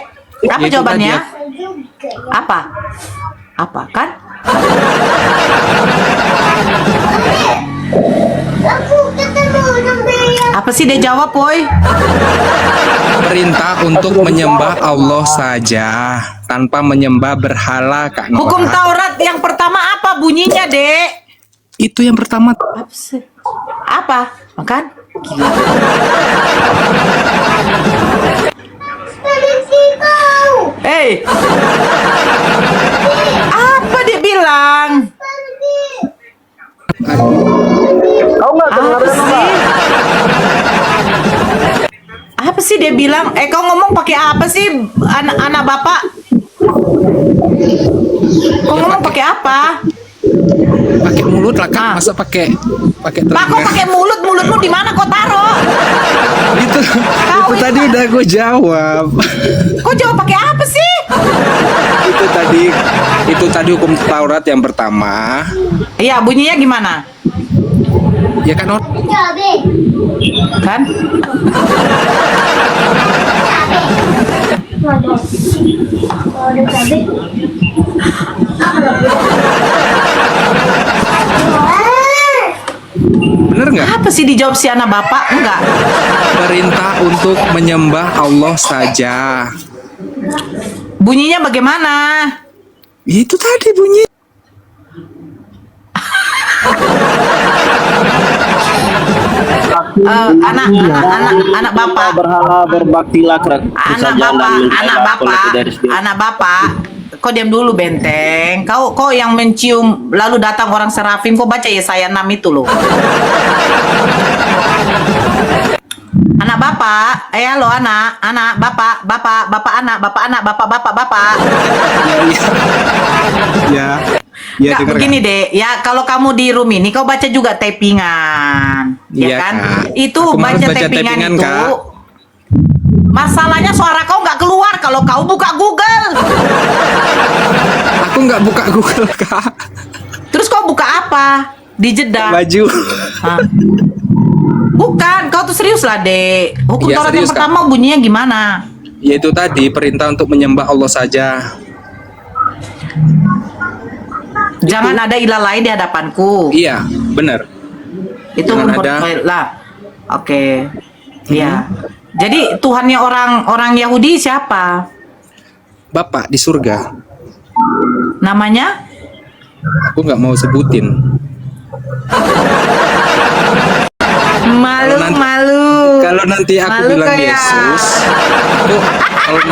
Apa Ya, itu jawabannya? tadi Apa? Apa kan? Apa sih dia jawab, Boy? Perintah untuk menyembah Allah saja tanpa menyembah berhala Kak Nora. Hukum Taurat yang pertama apa bunyinya, Dek? Itu yang pertama. Apa sih? Apa? Makan? Gila. Apa dia bilang? Kau nggak dengar Apa sih? Apa sih dia bilang? Kau ngomong pakai apa sih, anak bapak? Kau ngomong pakai apa? Pakai mulut lah Kak, masa pakai Pak, kau telinga. pakai mulutmu di mana kau taruh? Itu tadi udah aku jawab. Kau jawab pakai apa sih? Itu tadi hukum Taurat yang pertama. Iya, bunyinya gimana? Ya Kak Nora. Kan? Bener nggak? Apa sih dijawab si anak bapak? Enggak. Perintah untuk menyembah Allah saja. Bunyinya bagaimana? Itu tadi bunyi. Anak bapak, Berhala berbaktilah anak bapak, kau diam dulu Benteng. Kau yang mencium lalu datang orang serafim, kau baca Yesaya 6 itu loh. Anak bapak, lo anak bapak anak. Ya. Nggak, begini deh, ya kalau kamu di room ini kau baca juga tapingan, ya Iya, kan? Kak. Itu Aku malas baca baca tapingan tapingan, itu. Kak. Masalahnya suara kau nggak keluar kalau kau buka Google. Aku nggak buka Google Kak. Terus kau buka apa? Di jeda. Baju. Hah? Bukan, kau tuh serius lah, Dek. Hukum Iya, Taurat yang serius, Kak. pertama bunyinya gimana? Yaitu tadi perintah untuk menyembah Allah saja. Jangan ada ilah lain di hadapanku. Iya, benar. Itu Jangan hukum ada. lah. Oke. Iya. Jadi Tuhannya orang Yahudi siapa? Bapak di surga. Namanya? Aku nggak mau sebutin. Malu, malu. Kalau nanti aku Malu bilang kayak- Yesus,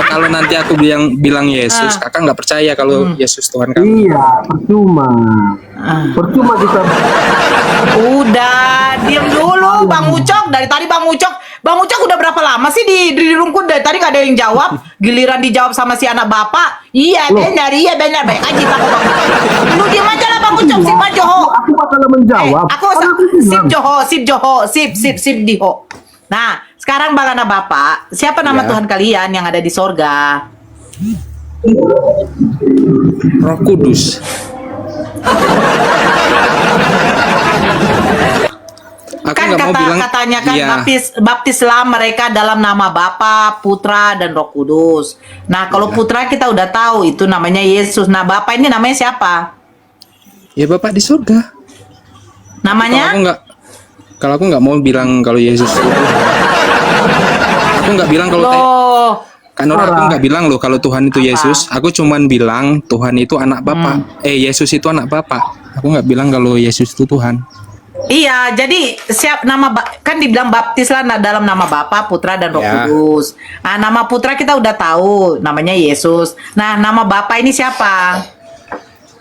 kalau nanti aku bilang Yesus, kakak nggak percaya kalau Yesus Tuhan kami. Iya, percuma. Percuma kita. Udah, diam dulu Bang Ucok. Dari tadi Bang Ucok udah berapa lama sih di rungkut? Dari tadi gak ada yang jawab. Giliran dijawab sama si anak bapak. Iya benar, baik aja Bang Ucok. Lu diam aja lah Bang Ucok, sip aja Joho. Aku bakal menjawab. Aku Kan aku bilang. sip Joho, sip Diho. Nah, sekarang Bang anak bapak, siapa nama Ya. Tuhan kalian yang ada di sorga? Roh Kudus. Aku Kan nggak mau bilang. katanya kan Iya. baptislah mereka dalam nama Bapa, Putra, dan Roh Kudus. Nah, kalau Putra kita udah tahu itu namanya Yesus. Nah, Bapa ini namanya siapa? Ya Bapak di surga. Namanya? Kalau aku nggak mau bilang kalau Yesus itu Tuhan. Aku nggak bilang kalau Loh, kan aku nggak bilang loh kalau Tuhan itu Yesus. Aku cuman bilang Tuhan itu anak Bapak. Yesus itu anak Bapak. Aku nggak bilang kalau Yesus itu Tuhan. iya. Jadi kan dibilang baptislah dalam nama Bapa, Putra, dan Roh Ya. Kudus. Nah, nama Putra kita udah tahu, namanya Yesus. Nah, nama Bapa ini siapa?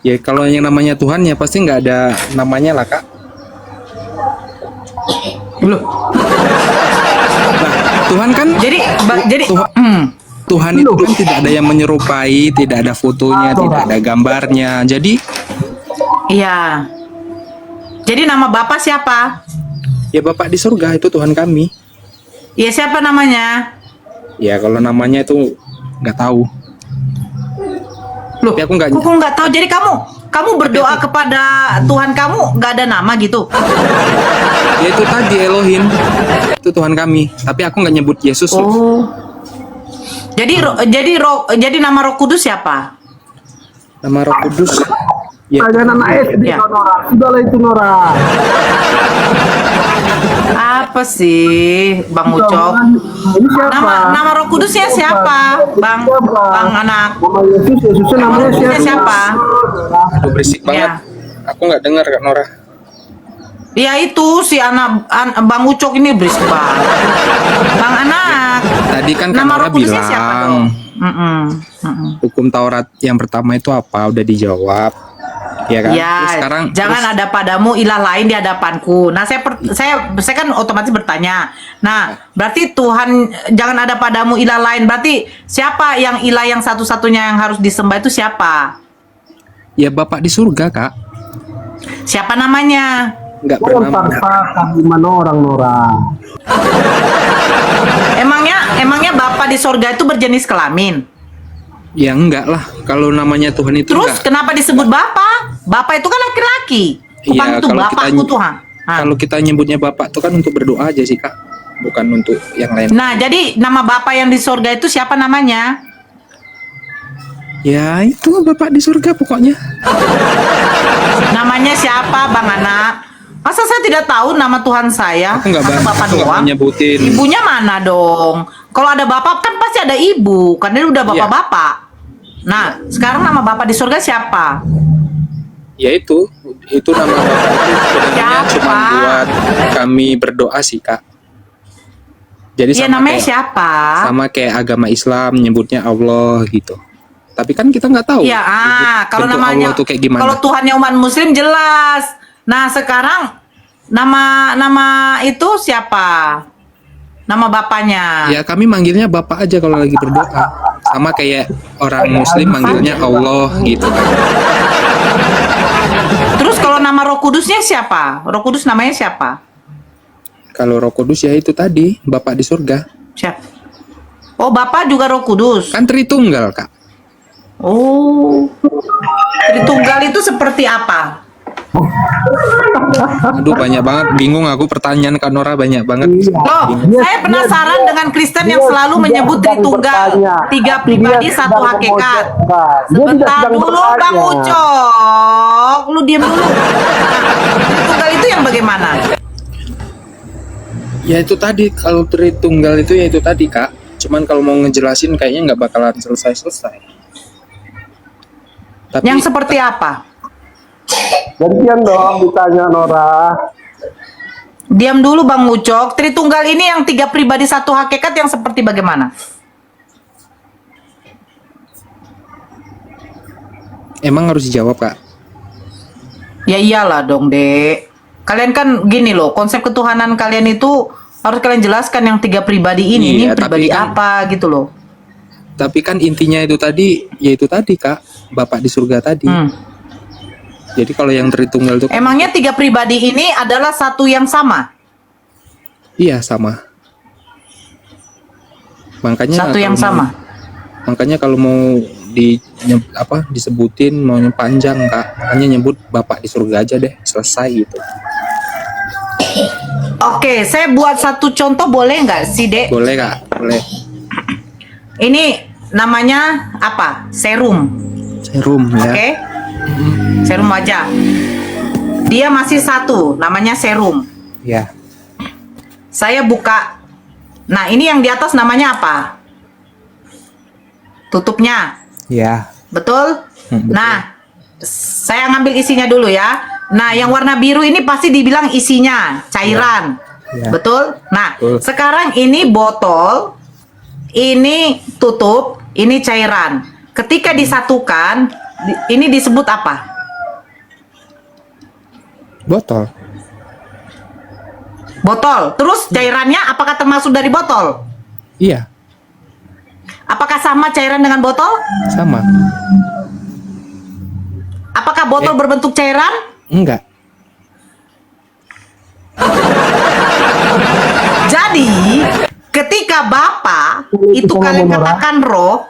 Ya kalau yang namanya Tuhan ya pasti nggak ada namanya lah kak. Loh. Nah, Tuhan kan Jadi Tuhan itu kan tidak ada yang menyerupai, tidak ada fotonya, tidak ada gambarnya. Jadi iya. Jadi nama Bapa siapa? ya Bapak di surga itu Tuhan kami. Ya siapa namanya? Ya kalau namanya itu nggak tahu. Loh, Tapi aku nggak. kok nggak tahu? Jadi kamu berdoa kepada Tuhan kamu nggak ada nama gitu? Ya itu tadi Elohim. Itu Tuhan kami. Tapi aku nggak nyebut Yesus loh. Oh. Jadi nama Roh Kudus siapa? Nama Roh Kudus. Ya, Ada anak SD, Ya. Nora. Sudahlah itu Nora. Apa sih, Bang Ucok? Ini siapa? Nama Roh Kudusnya siapa, Bang anak? Nama Yesus, Yesusnya Nama namanya Roh Kudusnya siapa? siapa? aduh, berisik banget. Ya. Aku nggak dengar Kak Nora. Ya itu si Bang Ucok ini berisik banget. Bang anak. Tadi kan Kak Nama Nora Roh Kudusnya siapa bilang dong? hukum Taurat yang pertama itu apa? Udah dijawab. Ya kan? Ya, Terus sekarang jangan ada padamu ilah lain di hadapanku. Nah, saya kan otomatis bertanya. Nah, berarti Tuhan jangan ada padamu ilah lain. Berarti siapa yang ilah yang satu-satunya yang harus disembah itu siapa? ya Bapak di surga Kak. Siapa namanya? Nggak Jangan bernama. paksakan iman orang, Nora. Emangnya Bapak di sorga itu berjenis kelamin? Ya enggak lah. Kalau namanya Tuhan itu Terus enggak. kenapa disebut Bapak? Bapak itu kan laki-laki. Bukan Iya, itu kalau Bapakku Tuhan. Nah. Kalau kita nyebutnya Bapak itu kan untuk berdoa aja sih Kak. Bukan untuk yang lain. Nah, jadi nama Bapak yang di sorga itu siapa namanya? Ya itu Bapak di surga pokoknya. Namanya siapa, Bang Anak? Masa saya tidak tahu nama Tuhan saya? Aku nggak Masa Bapak aku nggak doang? nyebutin. Ibunya mana dong? Kalau ada bapak kan pasti ada ibu, karena dia udah bapak-bapak. Nah, sekarang nama Bapak di surga siapa? Ya itu nama Bapak itu sebenarnya Siapa? cuma buat kami berdoa sih Kak. Jadi Ya namanya siapa? sama kayak agama Islam nyebutnya Allah gitu. Tapi kan kita nggak tahu. Ya, kalau bentuk namanya Allah tuh kayak gimana. kalau Tuhannya umat muslim jelas. Nah, sekarang nama itu siapa? Nama bapaknya. Ya kami manggilnya Bapak aja kalau lagi berdoa. Sama kayak orang muslim manggilnya Allah gitu kan. Terus kalau nama Roh Kudusnya siapa? Roh Kudus namanya siapa? Kalau Roh Kudus ya itu tadi Bapak di surga. Siapa? Oh, Bapak juga Roh Kudus. Kan Tritunggal Kak. Oh. Tritunggal itu seperti apa? Aduh banyak banget, bingung aku pertanyaan Kak Nora banyak banget. Loh, saya penasaran dengan Kristen yang selalu menyebut Tritunggal, tiga pribadi satu hakikat. Sebentar dulu Bang Ucok, lu diam dulu. Tritunggal itu yang bagaimana? Ya itu tadi, kalau Tritunggal itu ya itu tadi Kak. Cuman kalau mau ngejelasin kayaknya nggak bakalan selesai-selesai. Tapi Yang seperti apa? Gantian dong ditanya Nora. Diam dulu Bang Ucok. Tritunggal ini yang 3 pribadi 1 hakikat yang seperti bagaimana? Emang harus dijawab, Kak? Ya iyalah dong, Dek. Kalian kan gini loh, konsep ketuhanan kalian itu harus kalian jelaskan yang 3 pribadi ini. Iya, Ini pribadi tapi kan- apa gitu loh. Tapi kan intinya itu tadi, yaitu tadi, Kak, Bapak di surga tadi. Jadi kalau yang Tritunggal itu Emangnya 3 pribadi ini adalah satu yang sama? iya sama. Makanya Satu yang kalau mau- sama. Makanya kalau mau disebutin maunya panjang, Kak, hanya nyebut Bapak di surga aja deh, selesai gitu. Oke, saya buat satu contoh boleh nggak sih, Dek? Boleh, Kak? Boleh. Ini namanya apa? Serum. Serum ya. Oke? Serum wajah. Dia masih satu, namanya serum. Ya. Saya buka. Nah, ini yang di atas namanya apa? Tutupnya. Ya. Betul? Betul. Nah, saya ngambil isinya dulu ya. Nah, yang warna biru ini pasti dibilang isinya, cairan. Ya. Betul? Nah, Betul. sekarang ini botol, ini tutup, ini cairan. Ketika disatukan, ini disebut apa? Botol. Botol. Terus cairannya apakah termasuk dari botol? Iya, Apakah sama cairan dengan botol? sama. Apakah botol berbentuk cairan? Enggak. Jadi, ketika Bapak itu kalian katakan roh,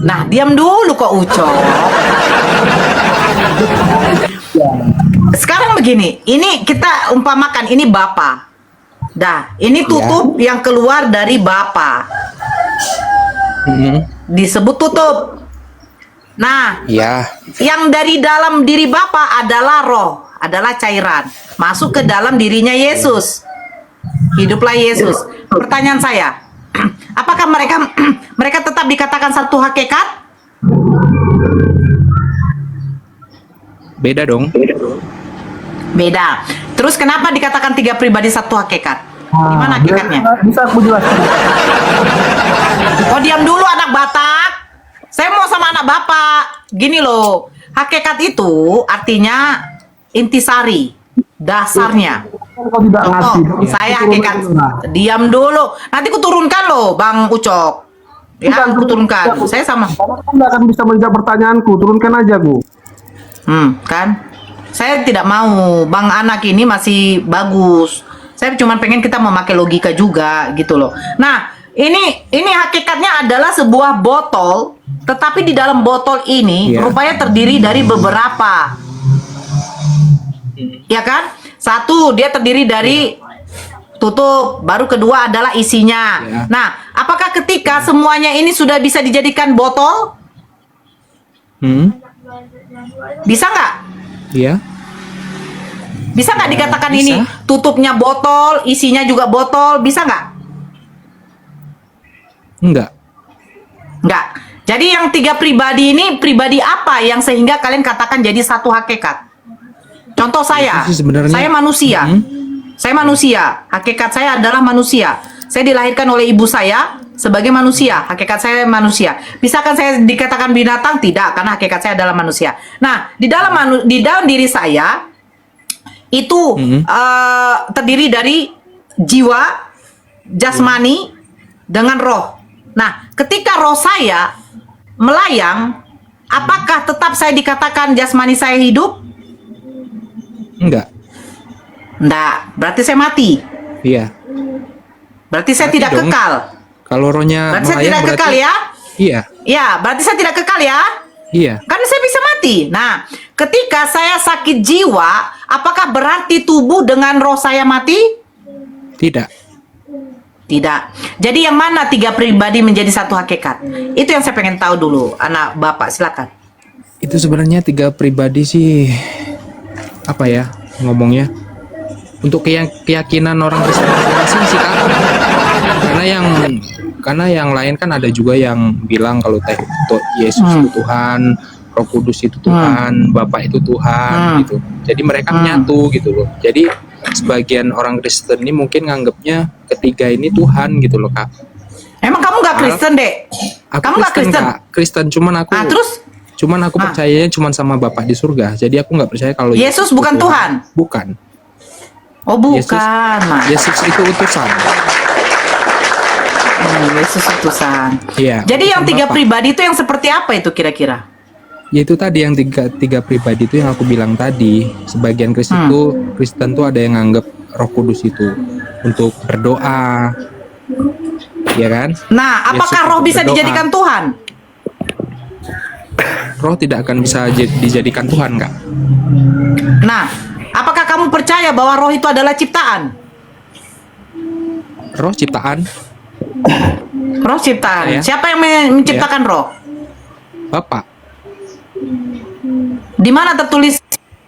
nah diam dulu kok Ucok. Sekarang begini, ini kita umpamakan ini Bapak. Dah, ini tutup yang keluar dari Bapak. Disebut tutup. Nah, Iya. yang dari dalam diri Bapak adalah roh, adalah cairan. Masuk ke dalam dirinya Yesus. Hiduplah Yesus. Pertanyaan saya, apakah mereka tetap dikatakan satu hakikat? Beda dong. Beda. Terus kenapa dikatakan 3 pribadi 1 hakikat? Gimana hakikatnya? Bisa aku jelaskan. Oh, diam dulu anak Batak. Saya mau sama anak Bapak. Gini loh, hakikat itu artinya intisari, dasarnya. Kau tidak ngerti. Contoh, saya hakikat. Diam dulu. Nanti kuturunkan loh, Bang Ucok. Ya, Bukan, kuturunkan. Saya sama. Kamu nggak akan bisa menjawab pertanyaanku. Turunkan aja, Bu. Kan? Saya tidak mau. Bang anak ini masih bagus. Saya cuma pengen kita memakai logika juga gitu loh. Nah, ini hakikatnya adalah sebuah botol, tetapi di dalam botol ini rupanya terdiri dari beberapa. Ya kan? Satu, dia terdiri dari tutup, baru kedua adalah isinya. Nah, apakah ketika semuanya ini sudah bisa dijadikan botol? Bisa nggak? Iya. Bisa nggak dikatakan bisa. ini tutupnya botol, isinya juga botol, bisa nggak? Enggak. Nggak. Jadi yang 3 pribadi ini pribadi apa yang sehingga kalian katakan jadi satu hakikat? Contoh saya, Itu sih sebenarnya- saya manusia. Saya manusia, hakikat saya adalah manusia. Saya dilahirkan oleh ibu saya sebagai manusia, hakikat saya manusia. Bisakah saya dikatakan binatang? Tidak, karena hakikat saya adalah manusia. Nah, di dalam diri saya itu terdiri dari jiwa, jasmani, dengan roh. Nah, ketika roh saya melayang, apakah tetap saya dikatakan jasmani saya hidup? Enggak. Enggak, berarti saya mati. Iya. Berarti saya Mati tidak dong. kekal. Kalau rohnya Berarti saya melayang tidak kekal ya? Iya. Ya, berarti saya tidak kekal ya? Iya. Kan saya bisa mati. Nah, ketika saya sakit jiwa, apakah berarti tubuh dengan roh saya mati? Tidak. Tidak. Jadi yang mana 3 pribadi menjadi satu hakikat? Itu yang saya pengen tahu dulu, anak Bapak, silakan. Itu sebenarnya 3 pribadi sih, apa ya ngomongnya, untuk keyakinan orang Kristen masing-masing sih, Kak. Karena yang lain kan ada juga yang bilang kalau Yesus itu Tuhan, Roh Kudus itu Tuhan, Bapa itu Tuhan gitu. Jadi mereka menyatu gitu loh. Jadi sebagian orang Kristen ini mungkin nganggapnya ketiga ini Tuhan gitu loh, Kak. Emang kamu nggak Kristen, Dek? Aku Kamu nggak Kristen? Kak. Kristen, cuman aku Terus? Cuman aku percayanya cuman sama Bapak di surga. Jadi aku nggak percaya kalau Yesus bukan Tuhan? Bukan. Oh, bukan. Yesus itu utusan. Yesus utusan. Iya. Jadi yang utusan 3 Bapak. pribadi itu yang seperti apa itu kira-kira? Ya itu tadi yang tiga pribadi itu yang aku bilang tadi. Sebagian Kristen tuh ada yang nganggap Roh Kudus itu untuk berdoa, ya kan? Nah, apakah Yesus roh untuk bisa berdoa. dijadikan Tuhan? Roh tidak akan bisa dijadikan Tuhan, Kak. Nah, apakah kamu percaya bahwa roh itu adalah ciptaan? Roh ciptaan Roh ciptaan. Ya. Siapa yang menciptakan roh? Bapak. Di mana tertulis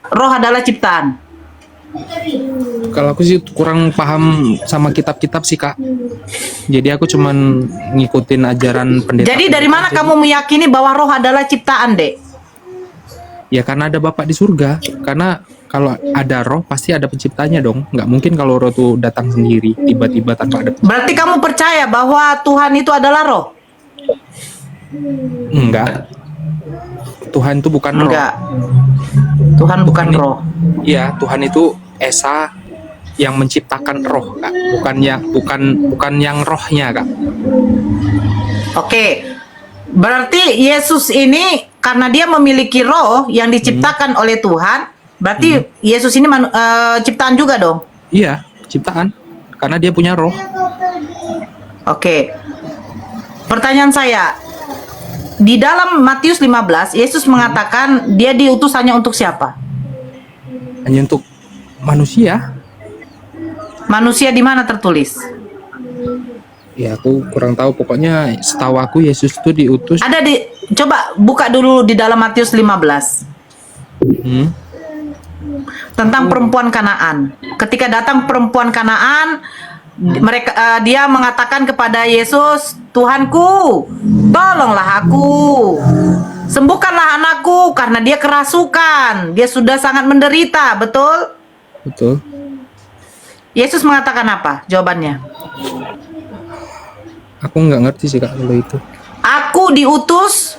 roh adalah ciptaan? Kalau aku sih kurang paham sama kitab-kitab sih, Kak. Jadi aku cuman ngikutin ajaran pendeta. Jadi dari mana kamu meyakini bahwa roh adalah ciptaan, Dek? Ya karena ada Bapak di surga. Karena kalau ada roh pasti ada penciptanya dong. Nggak mungkin kalau roh itu datang sendiri tiba-tiba tanpa ada. Berarti kamu percaya bahwa Tuhan itu adalah roh? Enggak. Tuhan itu bukan roh. Enggak. Tuhan bukan roh. Iya, Tuhan itu Esa yang menciptakan roh, Kak. Bukan yang rohnya, Kak. Oke. Berarti Yesus ini karena dia memiliki roh yang diciptakan oleh Tuhan, berarti Yesus ini ciptaan juga dong? Iya, ciptaan. Karena dia punya roh. Oke. Pertanyaan saya, di dalam Matius 15, Yesus mengatakan dia diutus hanya untuk siapa? Hanya untuk manusia. Manusia di mana tertulis? Ya, aku kurang tahu. Pokoknya setahu aku Yesus itu diutus. Ada di, coba buka dulu di dalam Matius 15. Tentang perempuan Kanaan. Ketika datang perempuan Kanaan, dia mengatakan kepada Yesus, "Tuhanku, tolonglah aku. Sembuhkanlah anakku karena dia kerasukan. Dia sudah sangat menderita." Betul? Betul. Yesus mengatakan apa? Jawabannya. Aku nggak ngerti sih, Kak, kalau itu. Aku diutus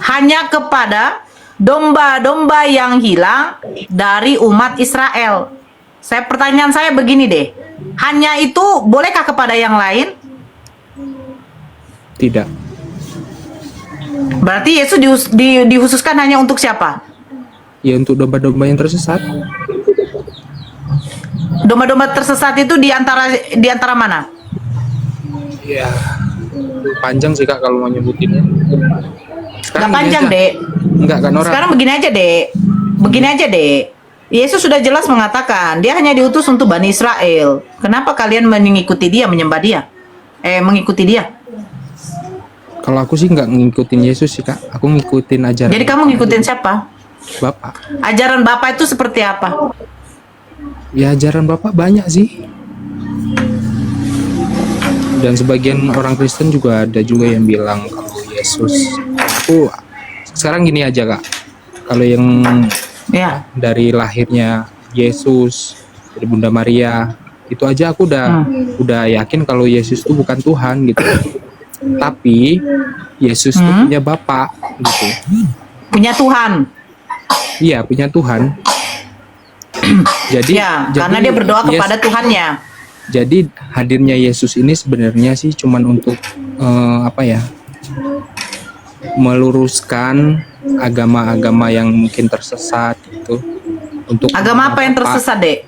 hanya kepada domba-domba yang hilang dari umat Israel. Pertanyaan saya begini deh. Hanya itu bolehkah kepada yang lain? Tidak. Berarti Yesus dikhususkan hanya untuk siapa? Ya untuk domba-domba yang tersesat. Domba-domba tersesat itu di antara mana? Ya, panjang sih, Kak, kalau mau nyebutinnya. Nggak panjang, Dek. Enggak kan orang. Sekarang begini aja, Dek. Begini aja, Dek. Yesus sudah jelas mengatakan dia hanya diutus untuk Bani Israel. Kenapa kalian mengikuti dia, menyembah dia? Mengikuti dia? Kalau aku sih nggak ngikutin Yesus sih, Kak. Aku ngikutin ajaran. Jadi kamu ngikutin siapa? Bapak. Ajaran Bapak itu seperti apa? Ya ajaran Bapak banyak sih. Dan sebagian orang Kristen juga ada juga yang bilang kalau Yesus. Aku sekarang gini aja, Kak. Kalau yang dari lahirnya Yesus dari Bunda Maria itu aja aku udah yakin kalau Yesus itu bukan Tuhan gitu. Tapi Yesus itu punya Bapak gitu. Punya Tuhan. Iya, punya Tuhan. jadi karena dia berdoa kepada Tuhannya. Jadi hadirnya Yesus ini sebenarnya sih cuman untuk meluruskan agama-agama yang mungkin tersesat gitu. Untuk agama apa yang tersesat, Dek?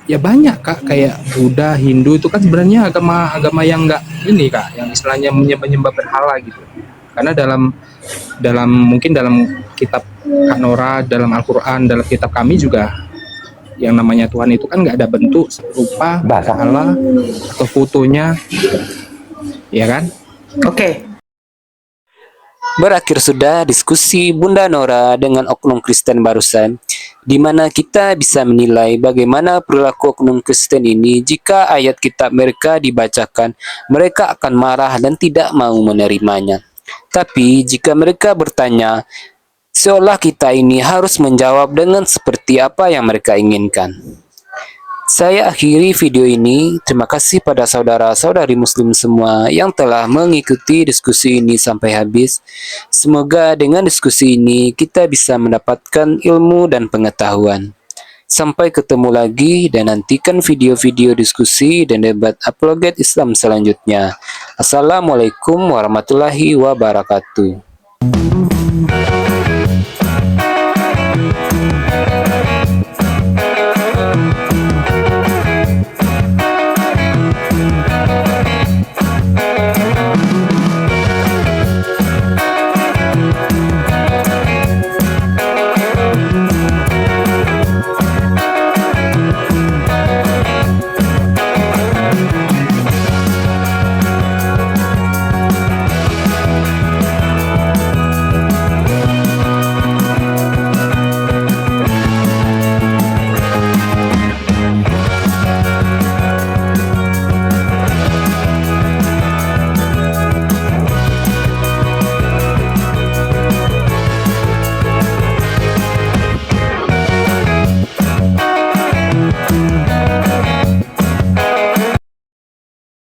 Ya banyak, Kak, kayak Buddha, Hindu itu kan sebenarnya agama-agama yang enggak ini, Kak, yang istilahnya menyembah berhala gitu. Karena mungkin dalam kitab Kanora, dalam Al-Qur'an, dalam kitab kami juga yang namanya Tuhan itu kan nggak ada bentuk serupa berhala atau fotonya, ya kan? Oke. Berakhir sudah diskusi Bunda Nora dengan oknum Kristen barusan, di mana kita bisa menilai bagaimana perilaku oknum Kristen ini. Jika ayat kitab mereka dibacakan, mereka akan marah dan tidak mau menerimanya. Tapi jika mereka bertanya, seolah kita ini harus menjawab dengan seperti apa yang mereka inginkan. Saya akhiri video ini. Terima kasih pada saudara-saudari muslim semua yang telah mengikuti diskusi ini sampai habis. Semoga dengan diskusi ini kita bisa mendapatkan ilmu dan pengetahuan. Sampai ketemu lagi dan nantikan video-video diskusi dan debat apologet Islam selanjutnya. Assalamualaikum warahmatullahi wabarakatuh.